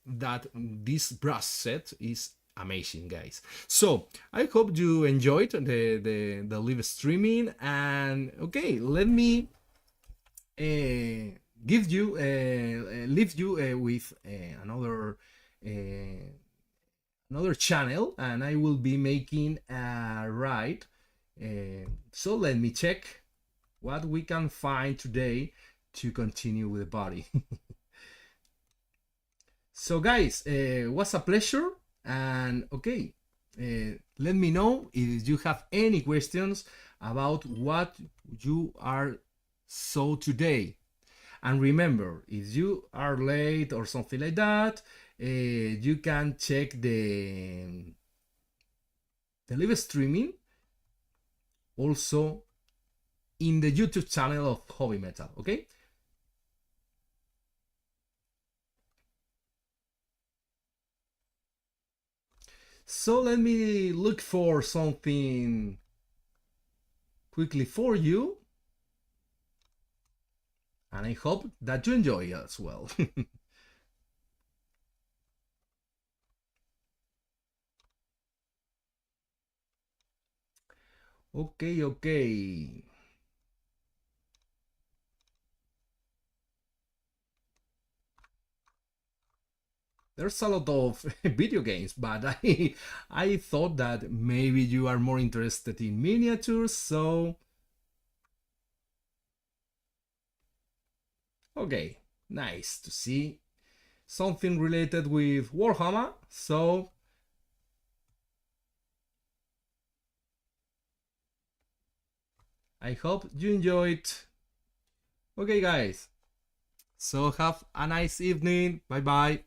that this brush set is amazing, guys. So I hope you enjoyed the live streaming, and okay, let me give you leave you with another channel, and I will be making a ride. So let me check what we can find today to continue with the body. So guys, was a pleasure, and okay, let me know if you have any questions about what you are saw today. And remember, if you are late or something like that, you can check the live streaming also in the YouTube channel of Hobby Metal, okay? So let me look for something quickly for you, and I hope that you enjoy as well. Okay, okay. There's a lot of video games, but I thought that maybe you are more interested in miniatures, so okay, nice to see something related with Warhammer. So I hope you enjoyed. Okay, guys. So have a nice evening. Bye bye.